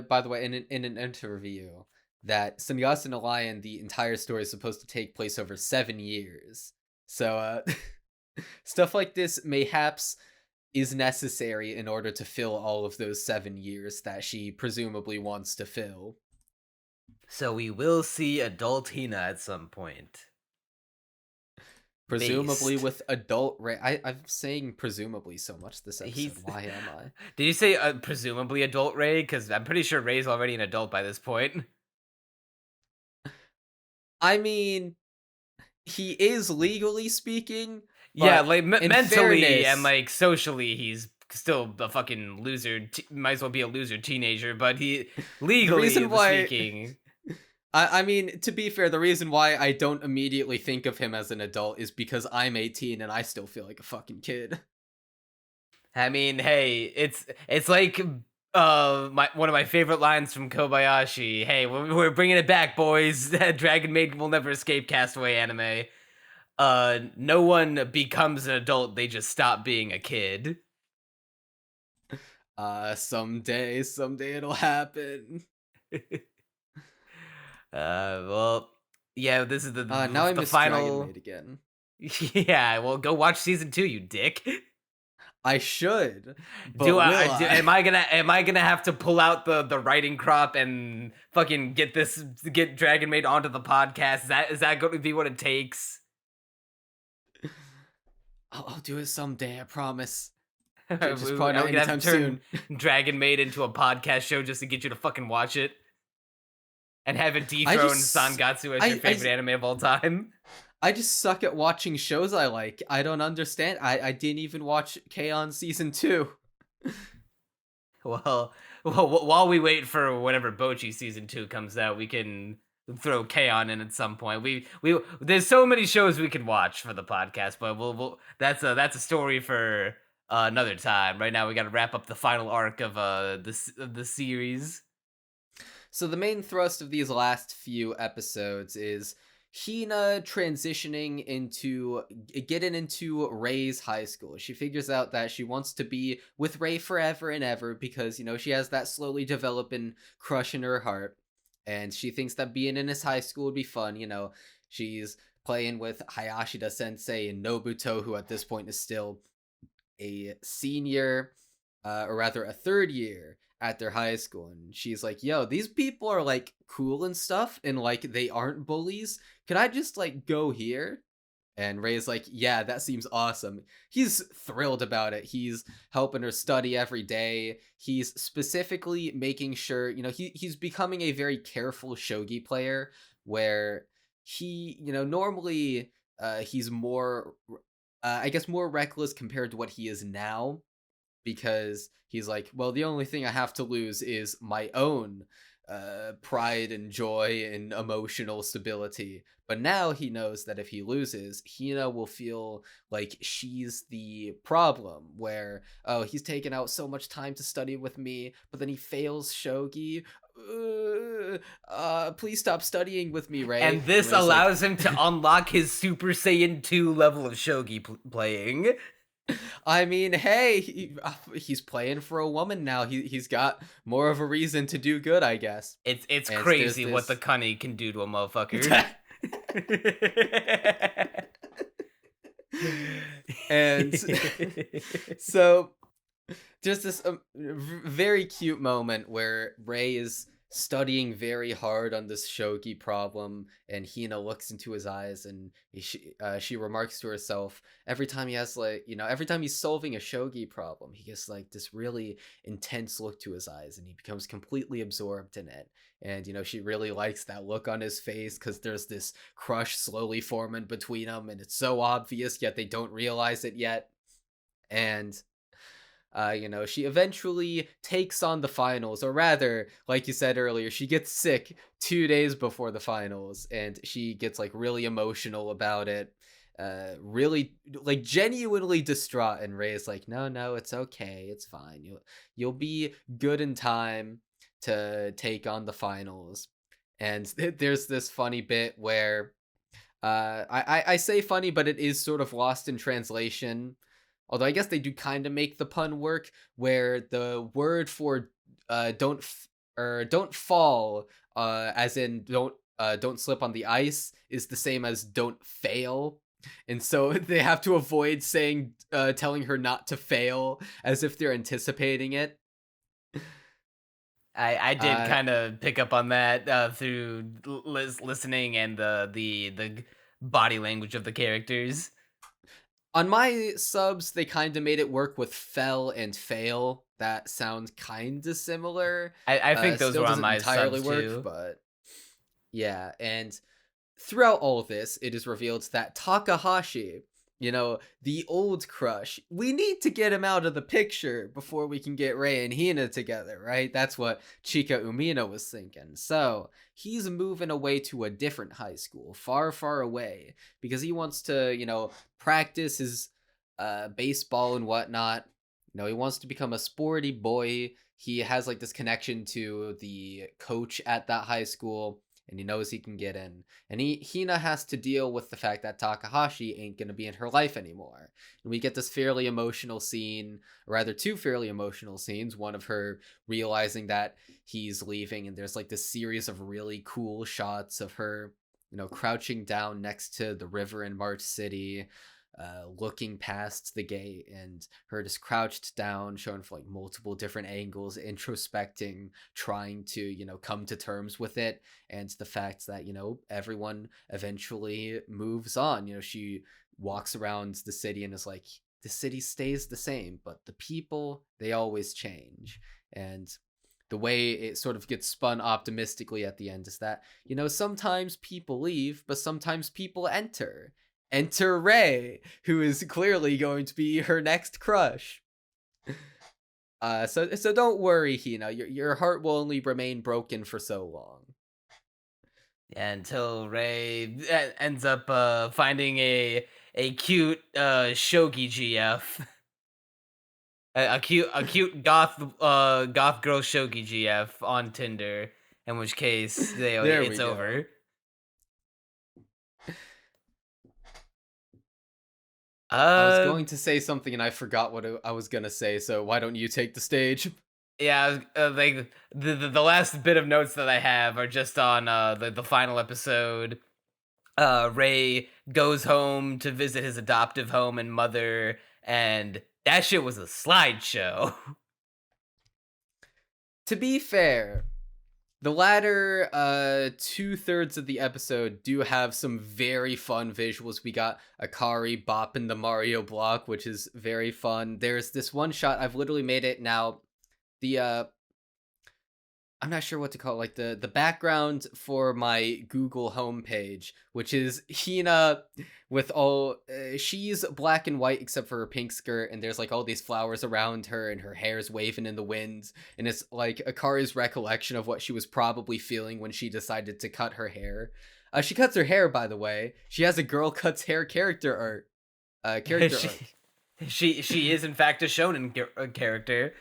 by the way, in an interview, that Sangatsu no Lion, the entire story is supposed to take place over 7 years. So, stuff like this mayhaps is necessary in order to fill all of those 7 years that she presumably wants to fill. So we will see adult Hina at some point. Presumably Based. with adult Ray. I'm saying presumably so much this episode. Why am I? Did you say presumably adult Ray? Because I'm pretty sure Ray's already an adult by this point. I mean, he is legally speaking. Yeah, like mentally fairness, and like socially, he's still a fucking loser. Might as well be a loser teenager, but he legally speaking. I mean, to be fair, the reason why I don't immediately think of him as an adult is because I'm 18 and I still feel like a fucking kid. I mean, hey, it's like one of my favorite lines from Kobayashi. Hey, we're bringing it back, boys. Dragon Maid will never escape Castaway anime. No one becomes an adult; they just stop being a kid. Someday it'll happen. Well, yeah, this is now I the miss final. Dragon Maid again. Yeah, well, go watch season 2, you dick. I should. But am I gonna have to pull out the writing crop and fucking get Dragon Maid onto the podcast? Is that going to be what it takes? I'll do it someday, I promise. Just probably not anytime soon. Dragon Maid into a podcast show just to get you to fucking watch it. And have it dethrone Sangatsu as your favorite anime of all time. I just suck at watching shows I like. I don't understand. I didn't even watch K-On! Season 2. Well, while we wait for whatever Bochi season 2 comes out, we can throw K-On! In at some point. We there's so many shows we can watch for the podcast, but that's a story for another time. Right now, we got to wrap up the final arc of the series. So the main thrust of these last few episodes is Hina transitioning into getting into Ray's high school. She figures out that she wants to be with Ray forever and ever because, she has that slowly developing crush in her heart. And she thinks that being in his high school would be fun. She's playing with Hayashida Sensei and Nobuto, who at this point is still a senior, or rather a third year at their high school. And she's like, yo, these people are like cool and stuff, and like they aren't bullies. Could I just like go here? And Ray's like, yeah, that seems awesome. He's thrilled about it. He's helping her study every day. He's specifically making sure, he's becoming a very careful shogi player where he, normally he's more, I guess, more reckless compared to what he is now, because he's like, well, the only thing I have to lose is my own pride and joy and emotional stability. But now he knows that if he loses, Hina will feel like she's the problem, where, oh, he's taken out so much time to study with me, but then he fails shogi. Please stop studying with me, Ray. And this Ray's allows him to unlock his Super Saiyan 2 level of shogi playing. I mean, hey, he's playing for a woman now. He's got more of a reason to do good, I guess. It's And crazy there's what the this- cunny can do to a motherfucker. And so just this very cute moment where Ray is studying very hard on this shogi problem, and Hina looks into his eyes, and she remarks to herself, every time he has every time he's solving a shogi problem, he gets like this really intense look to his eyes, and he becomes completely absorbed in it. And she really likes that look on his face, because there's this crush slowly forming between them, and it's so obvious, yet they don't realize it yet. And she eventually takes on the finals, or rather, like you said earlier, she gets sick 2 days before the finals, and she gets like really emotional about it, really like genuinely distraught. And Ray's like, no, it's okay, it's fine. You'll be good in time to take on the finals. And there's this funny bit where, I say funny, but it is sort of lost in translation. Although I guess they do kind of make the pun work, where the word for don't fall, as in don't slip on the ice, is the same as don't fail. And so they have to avoid saying telling her not to fail, as if they're anticipating it. I did kind of pick up on that through listening and the body language of the characters. On my subs, they kind of made it work with fell and fail. That sounds kind of similar. I think those Still were on doesn't my entirely subs work, too. but yeah. And throughout all of this, it is revealed that Takahashi, the old crush, we need to get him out of the picture before we can get Rei and Hina together, right? That's what Chica Umino was thinking. So he's moving away to a different high school, far, far away, because he wants to, practice his baseball and whatnot. He wants to become a sporty boy. He has like this connection to the coach at that high school, and he knows he can get in. And Hina has to deal with the fact that Takahashi ain't gonna be in her life anymore. And we get this fairly emotional scene, or rather two fairly emotional scenes, one of her realizing that he's leaving, and there's like this series of really cool shots of her, crouching down next to the river in March City, looking past the gate, and her just crouched down, shown for like multiple different angles, introspecting, trying to come to terms with it, and the fact that everyone eventually moves on. She walks around the city and is like, the city stays the same, but the people, they always change. And the way it sort of gets spun optimistically at the end is that sometimes people leave, but sometimes people enter. Enter Ray, who is clearly going to be her next crush. So don't worry, Hina. Your heart will only remain broken for so long. Yeah, until Ray ends up finding a cute shogi GF. A cute goth girl shogi GF on Tinder, in which case There we it's go. over. I was going to say something and I forgot what I was gonna say, so why don't you take the stage? Yeah, like the last bit of notes that I have are just on the final episode. Ray goes home to visit his adoptive home and mother, and that shit was a slideshow. To be fair, the latter 2/3 of the episode do have some very fun visuals. We got Akari bopping the Mario block, which is very fun. There's this one shot, I've literally made it now. The I'm not sure what to call it, like the background for my Google homepage, which is Hina with all she's black and white except for her pink skirt, and there's like all these flowers around her, and her hair's waving in the wind, and it's like Akari's recollection of what she was probably feeling when she decided to cut her hair. She cuts her hair, by the way. She has a girl cuts hair character art. She is in fact a shonen character.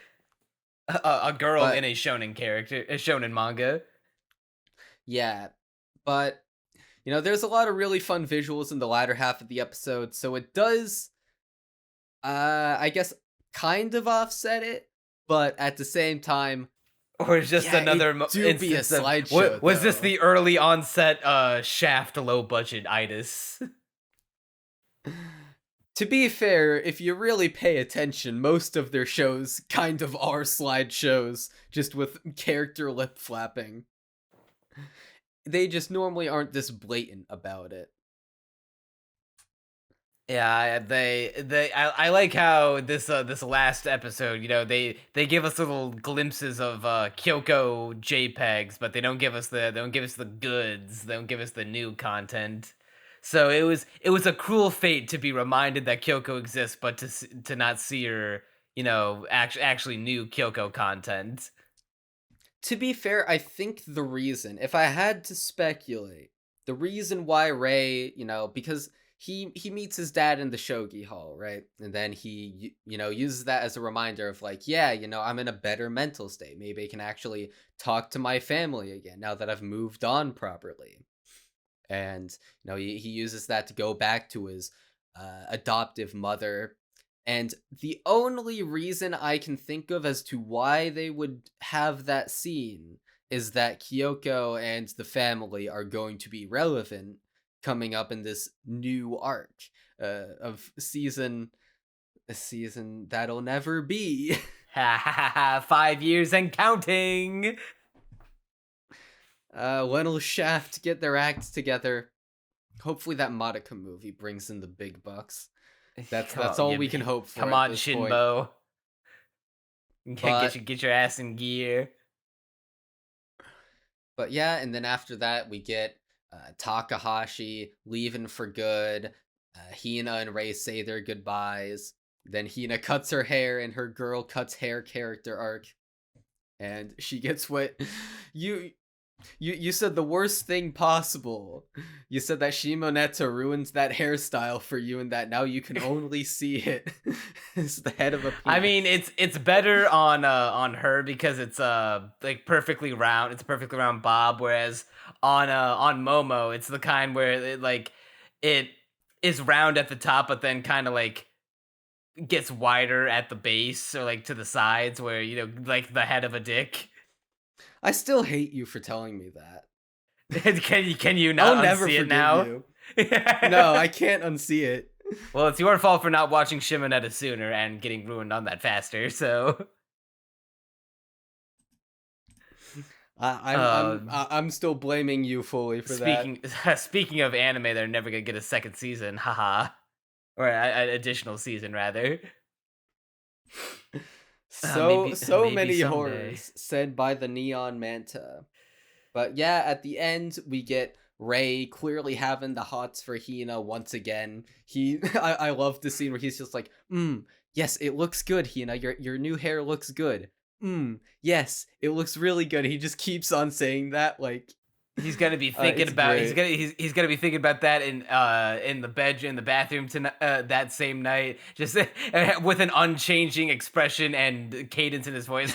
A girl But in a shonen manga. yeah, but there's a lot of really fun visuals in the latter half of the episode, so it does, I guess, kind of offset it, but at the same time, Or it's just another do be a instance of slideshow. was this though. the early onset Shaft low budget itis? To be fair, if you really pay attention, most of their shows kind of are slideshows, just with character lip flapping. They just normally aren't this blatant about it. Yeah, I like how this last episode, they give us little glimpses of Kyoko JPEGs, but they don't give us the goods. They don't give us the new content. So it was a cruel fate to be reminded that Kyoko exists, but to not see her, actually new Kyoko content. To be fair, I think the reason, if I had to speculate, the reason why Ray, because he meets his dad in the shogi hall, right? And then he, uses that as a reminder of like, yeah, I'm in a better mental state. Maybe I can actually talk to my family again now that I've moved on properly. And, he uses that to go back to his adoptive mother. And the only reason I can think of as to why they would have that scene is that Kyoko and the family are going to be relevant coming up in this new arc of a season that'll never be. Ha ha ha! 5 years and counting. When'll Shaft get their acts together? Hopefully that Madoka movie brings in the big bucks. That's all we can hope for. Come on, Shinbo. Get your ass in gear. But yeah, and then after that we get Takahashi leaving for good. Hina and Ray say their goodbyes. Then Hina cuts her hair and her girl cuts hair character arc. And she gets what you said the worst thing possible. You said that Shimoneta ruins that hairstyle for you and that now you can only see it as the head of a penis. I mean, it's better on her because it's like perfectly round. It's a perfectly round bob, whereas on Momo, it's the kind where it is round at the top, but then kind of like gets wider at the base or like to the sides, where like the head of a dick. I still hate you for telling me that. Can you not unsee it now? You. No, I can't unsee it. Well, it's your fault for not watching Shimoneta sooner and getting ruined on that faster. So I'm still blaming you fully for that. Speaking of anime, they're never gonna get a second season, haha, or an additional season rather. So many someday. horrors said by the Neon Manta. But yeah, at the end we get Ray clearly having the hots for Hina once again. I love the scene where he's just like, Yes, it looks good, Hina. Your new hair looks good. Yes, it looks really good. He just keeps on saying that, like, He's gonna be thinking it's about great. he's gonna be thinking about that in the bedroom, in the bathroom tonight, that same night, just with an unchanging expression and cadence in his voice.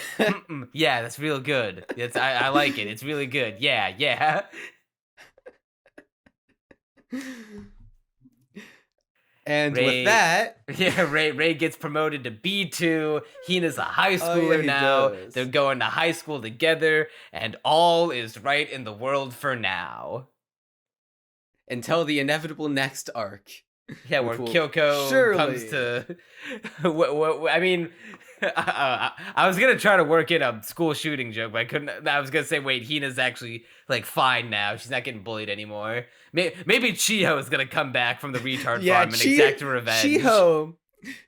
Yeah, that's real good. I like it. It's really good. Yeah, yeah. And with Ray, that, yeah, Ray gets promoted to B2. Hina's a high oh yeah, schooler he now. does. They're going to high school together, and all is right in the world for now. Until the inevitable next arc. Yeah, where Kyoko comes to. I mean, I was gonna try to work in a school shooting joke, but I couldn't. I was gonna say, wait, Hina's actually like fine now. She's not getting bullied anymore. Maybe Chiho is gonna come back from the retard farm and exact revenge.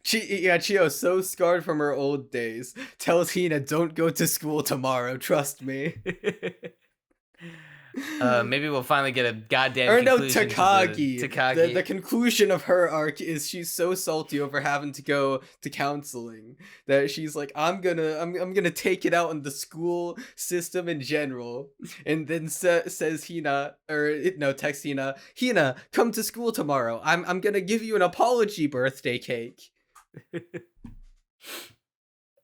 Chiho's so scarred from her old days. Tells Hina, "Don't go to school tomorrow. Trust me." Maybe we'll finally get a goddamn or no, conclusion Takagi. to Takagi. The conclusion of her arc is she's so salty over having to go to counseling that she's like, I'm gonna take it out on the school system in general, and then says Hina, texts Hina, come to school tomorrow. I'm gonna give you an apology birthday cake.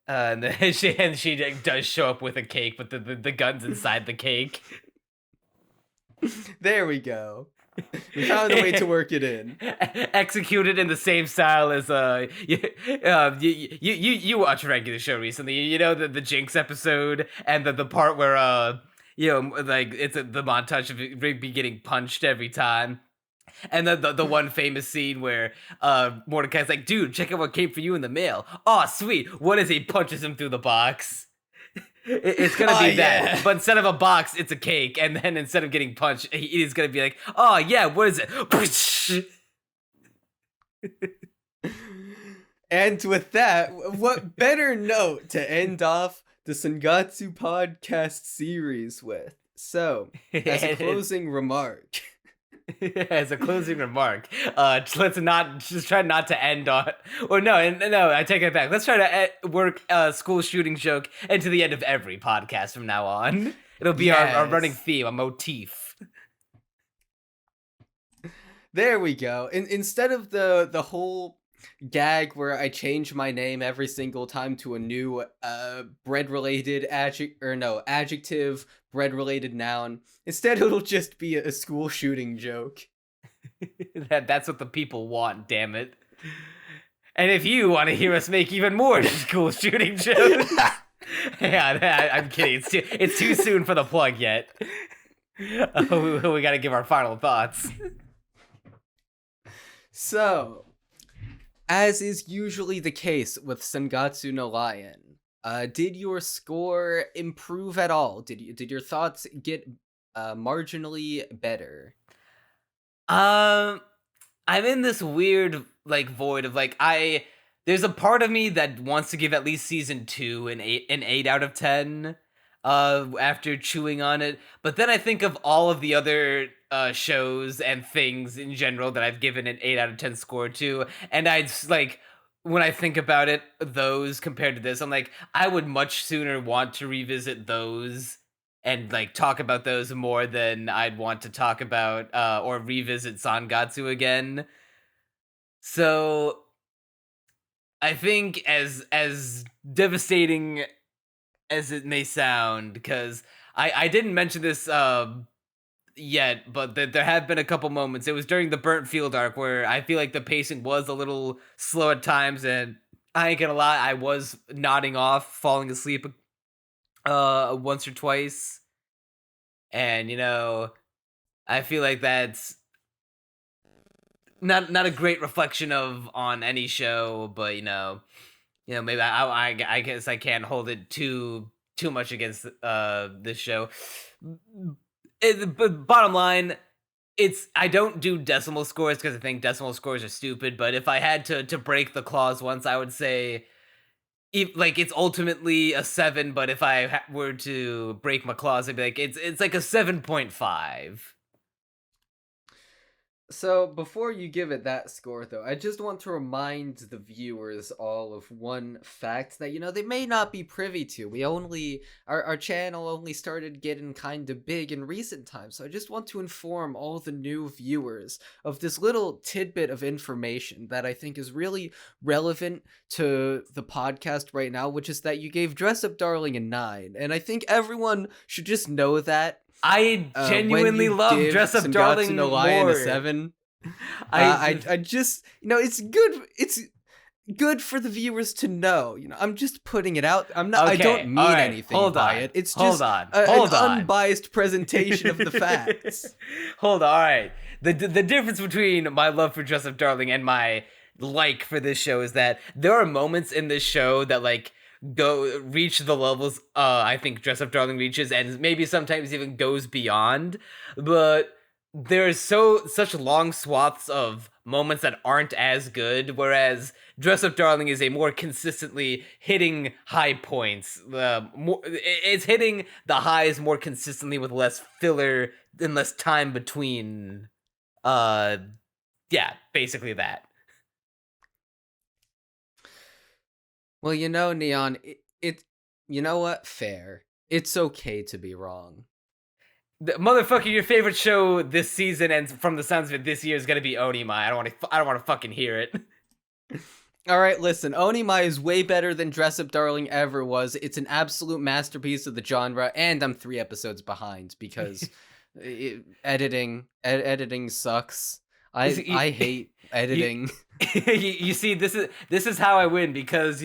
And then she does show up with a cake, but the gun's inside the cake. There we go. We found a way to work it in. Executed in the same style as you watch regular show recently. You know the Jinx episode and the part where like it's the montage of Rigby getting punched every time. And then the one famous scene where Mordecai's like, dude, check out what came for you in the mail. Oh, sweet. What is he? Punches him through the box. It's gonna be that, but instead of a box, it's a cake, and then instead of getting punched, he's gonna be like, "Oh yeah, what is it?" And with that, what better note to end off the Sangatsu podcast series with? So, as a closing remark. As a closing remark, let's not just try not to end on, or no, I take it back. Let's try to work a school shooting joke into the end of every podcast from now on. It'll be our running theme, a motif. There we go. Instead of the whole gag where I change my name every single time to a new bread-related adjective, bread-related noun. Instead, it'll just be a school shooting joke. That's what the people want, damn it. And if you want to hear us make even more school shooting jokes, yeah, I'm kidding. It's too soon for the plug yet. We got to give our final thoughts. So, as is usually the case with Sangatsu no Lion, did your score improve at all? Did your thoughts get marginally better? I'm in this weird like void of like there's a part of me that wants to give at least season 2 an 8 out of 10 after chewing on it, but then I think of all of the other shows and things in general that I've given an 8 out of 10 score to, and I'd like, when I think about it, those compared to this, I'm like, I would much sooner want to revisit those and like talk about those more than I'd want to talk about or revisit Sangatsu again. So I think as devastating as it may sound, because I didn't mention this yet, but there have been a couple moments. It was during the Burnt Field arc where I feel like the pacing was a little slow at times, and I ain't gonna lie, I was nodding off, falling asleep once or twice. And I feel like that's not a great reflection on any show, but maybe I guess I can't hold it too much against this show. But bottom line, I don't do decimal scores because I think decimal scores are stupid. But if I had to break the clause once, I would say, it's ultimately a 7. But if I were to break my clause, I'd be like, it's like a 7.5. So before you give it that score, though, I just want to remind the viewers all of one fact that they may not be privy to. Our channel only started getting kind of big in recent times, so I just want to inform all the new viewers of this little tidbit of information that I think is really relevant to the podcast right now, which is that you gave Dress Up Darling a 9, and I think everyone should just know that. I genuinely love Dress Up Darling no more. A 7. I just it's good. It's good for the viewers to know. I'm just putting it out. I'm not. Okay, I don't mean anything by it. It's just an unbiased presentation of the facts. Hold on. All right. The difference between my love for Dress Up Darling and my like for this show is that there are moments in this show that like reach the levels I think Dress Up Darling reaches, and maybe sometimes even goes beyond, but there's such long swaths of moments that aren't as good, whereas Dress Up Darling is a more consistently hitting high points. It's hitting the highs more consistently with less filler and less time between. Yeah, basically that. Well, Neon, you know what? Fair. It's okay to be wrong. Motherfucker, your favorite show this season and from the sounds of it this year is gonna be Onimai. I don't want to fucking hear it. All right, listen. Onimai is way better than Dress Up Darling ever was. It's an absolute masterpiece of the genre, and I'm 3 episodes behind because editing sucks. I hate editing. You see, this is how I win, because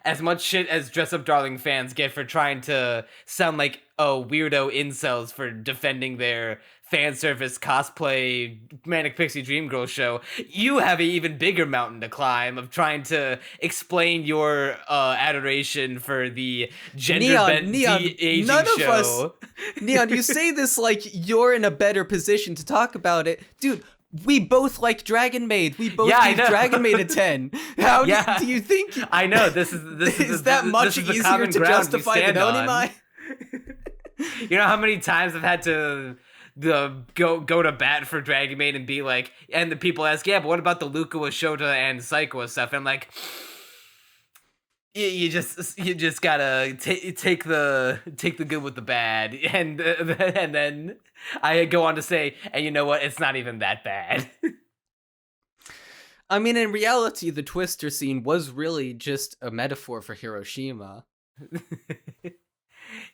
as much shit as Dress Up Darling fans get for trying to sound like weirdo incels for defending their fan service cosplay Manic Pixie Dream Girl show, you have an even bigger mountain to climb of trying to explain your adoration for the gender bent de-aging none show. Of us, Neon, you say this like you're in a better position to talk about it, dude. We both like Dragon Maid. We both gave Dragon Maid a 10. How do you think? I know this is that much easier to justify than Onimai? You know how many times I've had to go to bat for Dragon Maid and be like, and the people ask, yeah, but what about the Luka Shota and Psycho stuff? And I'm like, you just gotta take the good with the bad, and then I go on to say, and you know what? It's not even that bad. I mean, in reality, the Twister scene was really just a metaphor for Hiroshima.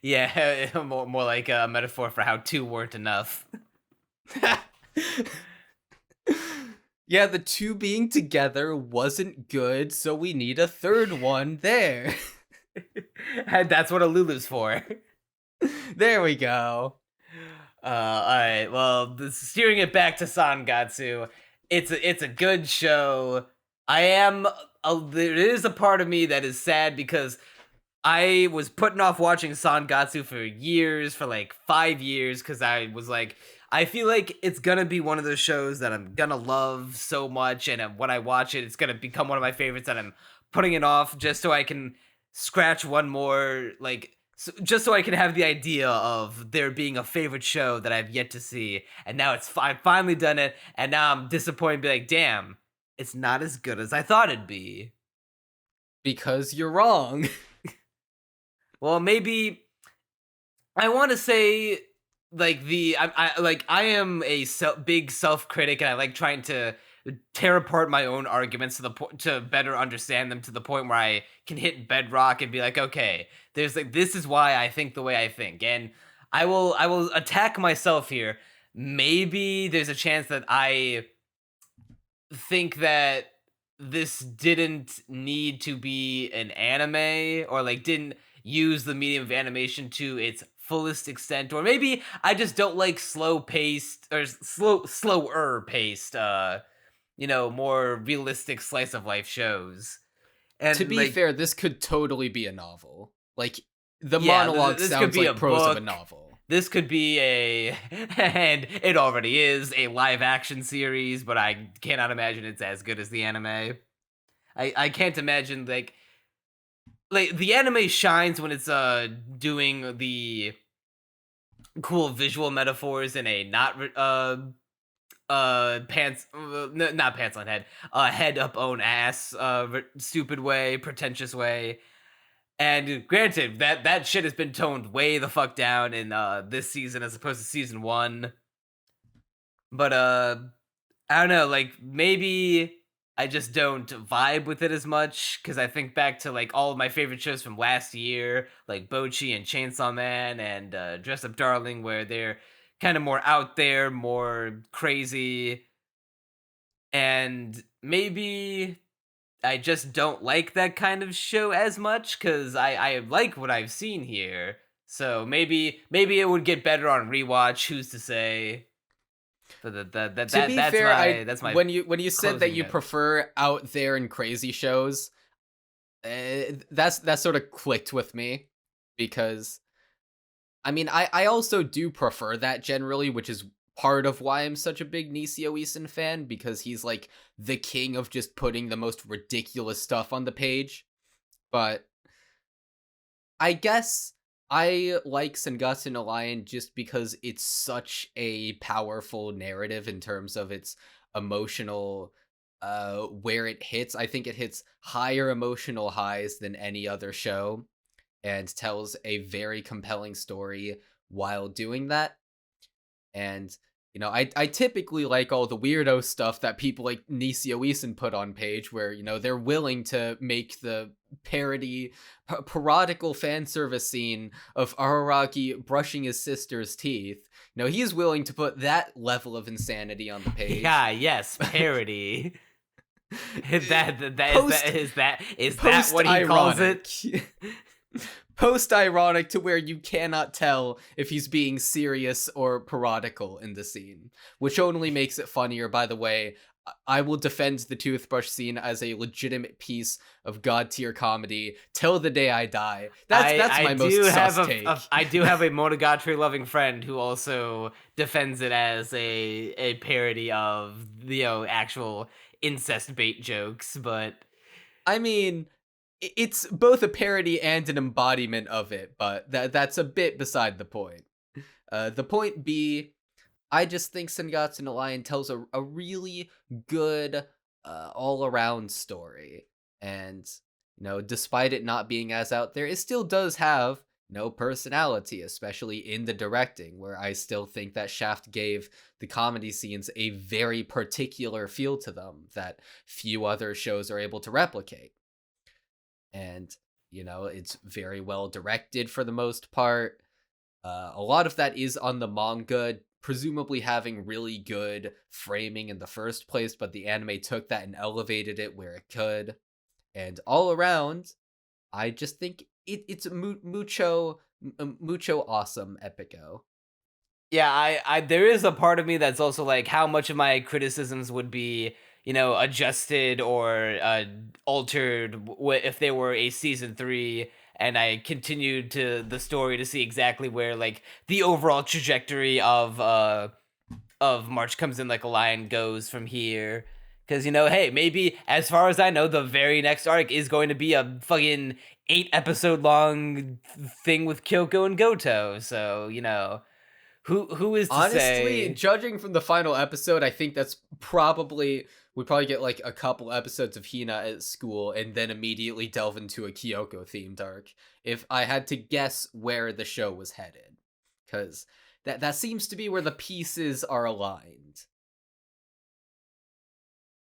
Yeah, more like a metaphor for how 2 weren't enough. Yeah, the 2 being together wasn't good, so we need a 3rd one there. And that's what a Lulu's for. There we go. Alright, well, steering it back to Sangatsu, it's a good show. There is a part of me that is sad because I was putting off watching Sangatsu for years, for like 5 years, because I was like, I feel like it's gonna be one of those shows that I'm gonna love so much, and when I watch it, it's gonna become one of my favorites, and I'm putting it off just so I can scratch one more, just so I can have the idea of there being a favorite show that I've yet to see. And now I've finally done it, and now I'm disappointed, be like, damn, it's not as good as I thought it'd be. Because you're wrong. Well, maybe I want to say I am a big self-critic, and I like trying to tear apart my own arguments to better understand them, to the point where I can hit bedrock and be like, okay, this is why I think the way I think, and I will attack myself here. Maybe there's a chance that I think that this didn't need to be an anime, or didn't use the medium of animation to its fullest extent, or maybe I just don't like slower paced, more realistic slice of life shows. And to be fair, this could totally be a novel. The monologue sounds like prose of a novel. This could be and it already is, a live action series, but I cannot imagine it's as good as the anime. I can't imagine the anime shines when it's doing the cool visual metaphors in a not pants not pants on head, head up own ass, stupid way, pretentious way. And granted, that shit has been toned way the fuck down in this season as opposed to season 1. But I don't know, like maybe I just don't vibe with it as much because I think back to like all of my favorite shows from last year, like Bochi and Chainsaw Man and Dress Up Darling, where they're kind of more out there, more crazy, and maybe I just don't like that kind of show as much because I like what I've seen here. So maybe it would get better on rewatch. Who's to say? But To be fair, that's my when you said that closing you note. prefer out there and crazy shows, that sort of clicked with me because I mean I also do prefer that generally, which is part of why I'm such a big Nisio Isin fan because he's like the king of just putting the most ridiculous stuff on the page. But I guess I like Sangatsu no Lion just because it's such a powerful narrative in terms of its emotional where it hits. I think it hits higher emotional highs than any other show and tells a very compelling story while doing that. And I typically like all the weirdo stuff that people like Nisio Isin put on page where, they're willing to make the parodical fan service scene of Araragi brushing his sister's teeth. He's willing to put that level of insanity on the page. Yeah, yes, parody. Post Is that what he calls it? Post-ironic to where you cannot tell if he's being serious or parodical in the scene, which only makes it funnier. By the way, I will defend the toothbrush scene as a legitimate piece of god tier comedy till the day I die. That's my most sus take. I do have a Monogatari loving friend who also defends it as a parody of actual incest bait jokes, but I mean, it's both a parody and an embodiment of it, but that's a bit beside the point. The point being, I just think Sangatsu no Lion tells a really good all-around story. And, despite it not being as out there, it still does have no personality, especially in the directing, where I still think that Shaft gave the comedy scenes a very particular feel to them that few other shows are able to replicate. And it's very well directed for the most part. A lot of that is on the manga, presumably having really good framing in the first place, but the anime took that and elevated it where it could. And all around, I just think it's mucho awesome epico. yeah, I there is a part of me that's also like how much of my criticisms would be adjusted or altered if there were a season 3 and I continued to the story to see exactly where like the overall trajectory of March Comes In Like a Lion goes from here. Because hey, maybe as far as I know, the very next arc is going to be a fucking 8-episode long thing with Kyoko and Goto. So who is to Honestly, say? judging from the final episode, I think that's probably we probably get like a couple episodes of Hina at school and then immediately delve into a Kyoko themed arc. If I had to guess where the show was headed, because that seems to be where the pieces are aligned.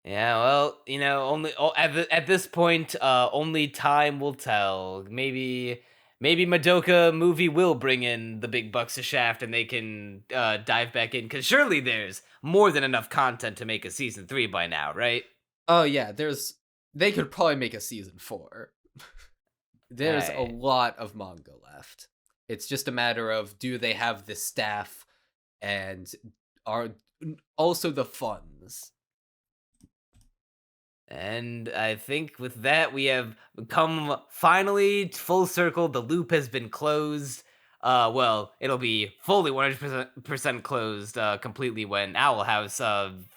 Yeah, well, only at this point, only time will tell. Maybe Madoka movie will bring in the big bucks to Shaft, and they can dive back in. Because surely there's more than enough content to make a season 3 by now, right? Oh yeah, they could probably make a season 4. There's a lot of manga left. It's just a matter of do they have the staff and are also the funds. And I think with that, we have come finally full circle. The loop has been closed. Well, it'll be fully 100% closed completely when Owl House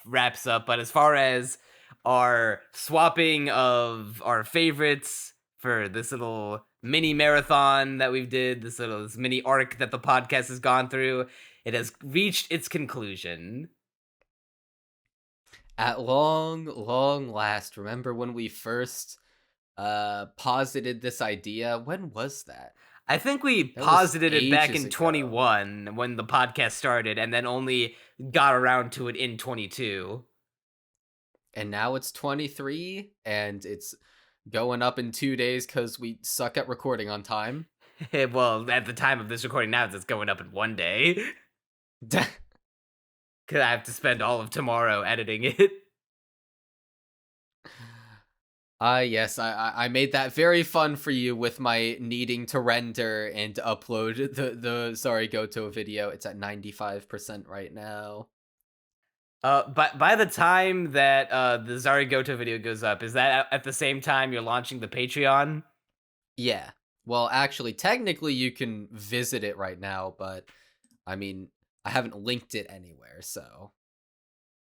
wraps up. But as far as our swapping of our favorites for this little mini marathon that we've did, this mini arc that the podcast has gone through, it has reached its conclusion. At long last, remember when we first posited this idea? When was that? I think we That was posited it back ages in ago. 21 when the podcast started, and then only got around to it in 22. And now it's 23, and it's going up in 2 days because we suck at recording on time. Well, at the time of this recording now, it's going up in 1 day. Because I have to spend all of tomorrow editing it. Yes, I made that very fun for you with my needing to render and upload the Sorry Goto video. It's at 95% right now. But by the time that the Zarigoto video goes up, is that at the same time you're launching the Patreon? Yeah. Well, actually, technically you can visit it right now, but I mean, I haven't linked it anywhere, so.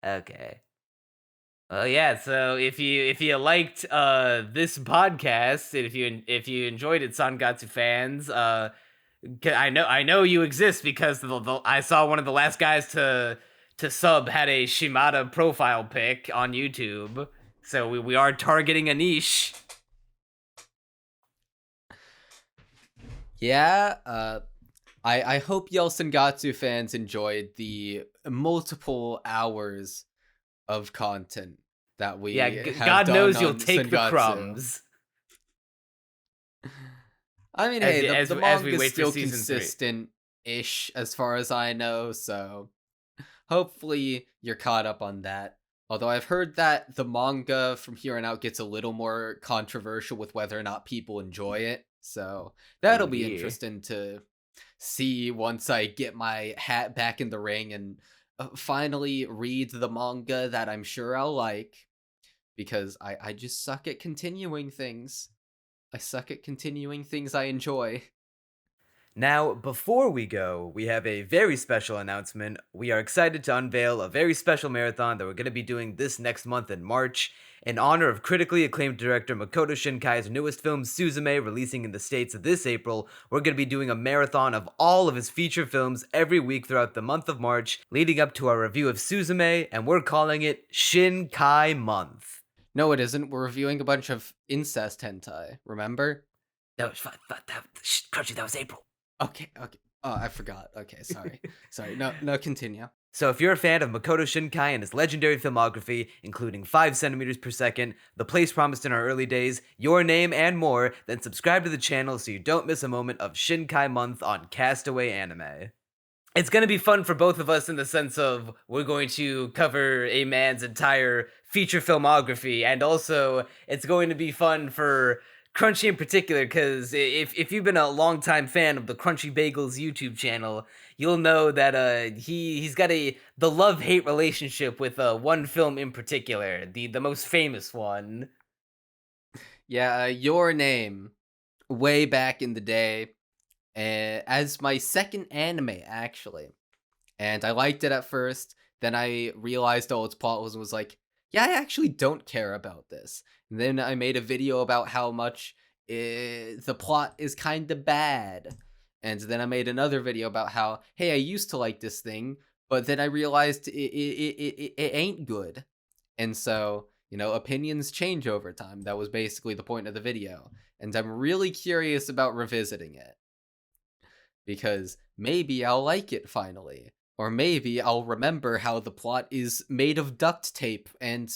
Okay. Well, yeah. So if you liked this podcast, and if you enjoyed it, Sangatsu fans, I know you exist because I saw one of the last guys to sub had a Shimada profile pic on YouTube. So we are targeting a niche. Yeah, I hope y'all Sangatsu fans enjoyed the multiple hours of content that we Yeah, have God done knows you'll on take the Sangatsu. crumbs. I mean, As, hey, as, the as we manga's wait for still season 3. consistent-ish as far as I know, so hopefully you're caught up on that. Although I've heard that the manga from here on out gets a little more controversial with whether or not people enjoy it, so that'll Ooh, be yeah. interesting to see once I get my hat back in the ring and finally read the manga that I'm sure I'll like, because I just suck at continuing things. I suck at continuing things I enjoy. Now, before we go, we have a very special announcement. We are excited to unveil a very special marathon that we're going to be doing this next month in March. In honor of critically acclaimed director Makoto Shinkai's newest film, Suzume, releasing in the States this April, we're going to be doing a marathon of all of his feature films every week throughout the month of March, leading up to our review of Suzume, and we're calling it Shinkai Month. No, it isn't. We're reviewing a bunch of incest hentai, remember? That was Crunchy, that was April. Okay. Oh, I forgot. Okay, sorry. No, continue. So if you're a fan of Makoto Shinkai and his legendary filmography, including 5 centimeters per second, The Place Promised in Our Early Days, Your Name, and more, then subscribe to the channel so you don't miss a moment of Shinkai Month on Castaway Anime. It's going to be fun for both of us in the sense of we're going to cover a man's entire feature filmography, and also it's going to be fun for Crunchy in particular, because if you've been a longtime fan of the Crunchy Bagels YouTube channel, you'll know that he's got the love-hate relationship with one film in particular, the most famous one. Yeah, Your Name, way back in the day, as my second anime, actually. And I liked it at first, then I realized all its plot was like, yeah, I actually don't care about this. And then I made a video about how much the plot is kind of bad. And then I made another video about how, hey, I used to like this thing, but then I realized it ain't good. And so, opinions change over time. That was basically the point of the video. And I'm really curious about revisiting it. Because maybe I'll like it finally. Or maybe I'll remember how the plot is made of duct tape and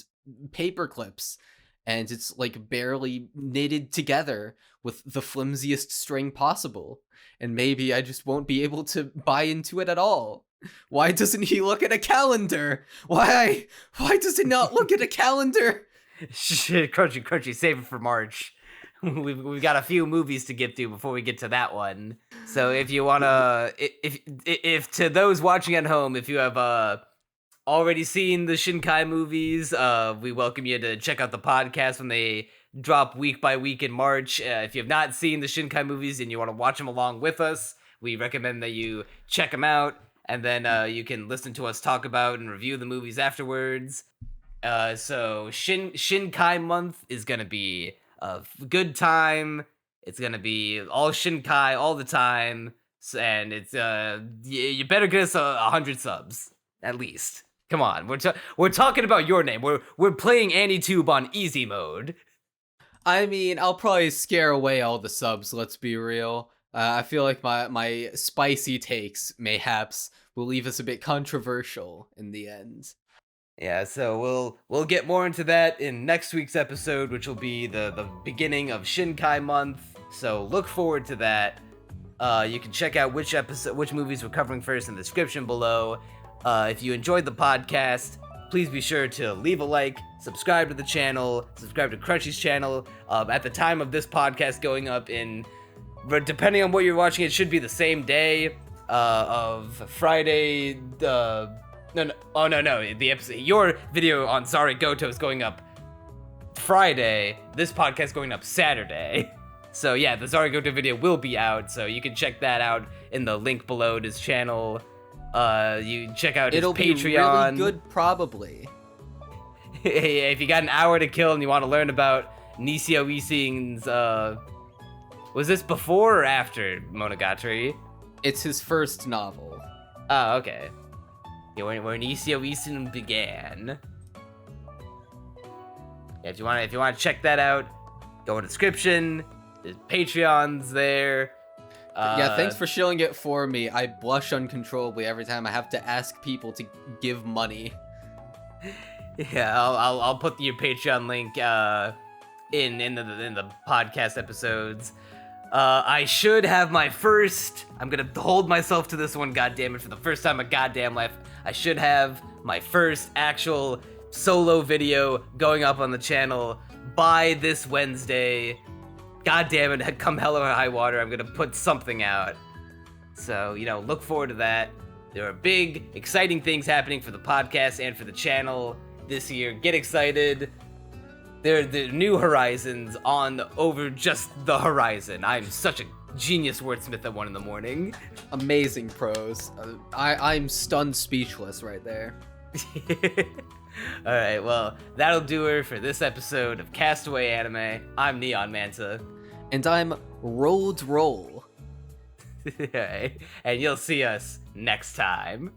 paper clips, and it's like barely knitted together with the flimsiest string possible. And maybe I just won't be able to buy into it at all. Why doesn't he look at a calendar? Why does he not look at a calendar? Shit, Crunchy, save it for March. We've got a few movies to get through before we get to that one. So if you wanna, if to those watching at home, if you have already seen the Shinkai movies, we welcome you to check out the podcast when they drop week by week in March. If you have not seen the Shinkai movies and you want to watch them along with us, we recommend that you check them out, and then you can listen to us talk about and review the movies afterwards. So Shinkai month is gonna be a good time. It's gonna be all Shinkai all the time, and it's you better get us 100 subs at least. Come on, we're talking about your name. We're playing AniTube on easy mode. I mean, I'll probably scare away all the subs, let's be real. I feel like my spicy takes, mayhaps, will leave us a bit controversial in the end. Yeah, so we'll get more into that in next week's episode, which will be the beginning of Shinkai month. So look forward to that. You can check out which movies we're covering first in the description below. If you enjoyed the podcast, please be sure to leave a like, subscribe to the channel, subscribe to Crunchy's channel. At the time of this podcast going up depending on what you're watching, it should be the same day of Friday. The episode. Your video on Sorry Goto is going up Friday. This podcast going up Saturday. So yeah, the Sorry Goto video will be out, so you can check that out in the link below to his channel. You check out his Patreon. It'll be really good, probably. If you got an hour to kill and you want to learn about Nisio Isin's, was this before or after Monogatari? It's his first novel. Oh, okay. Yeah, where Nisio Isin began. Yeah, if you want to check that out, go in the description. There's Patreons there. Yeah, thanks for shilling it for me. I blush uncontrollably every time I have to ask people to give money. Yeah, I'll put your Patreon link in the podcast episodes. I should have my first. I'm gonna hold myself to this one. Goddammit, for the first time in my goddamn life, I should have my first actual solo video going up on the channel by this Wednesday. God damn it, come hell or high water, I'm gonna put something out. So, look forward to that. There are big, exciting things happening for the podcast and for the channel this year. Get excited. There are the new horizons over just the horizon. I'm such a genius wordsmith at 1 a.m. Amazing prose. I'm stunned speechless right there. Alright, well, that'll do her for this episode of Castaway Anime. I'm Neon Manta. And I'm Rolled Roll. Alright, and you'll see us next time.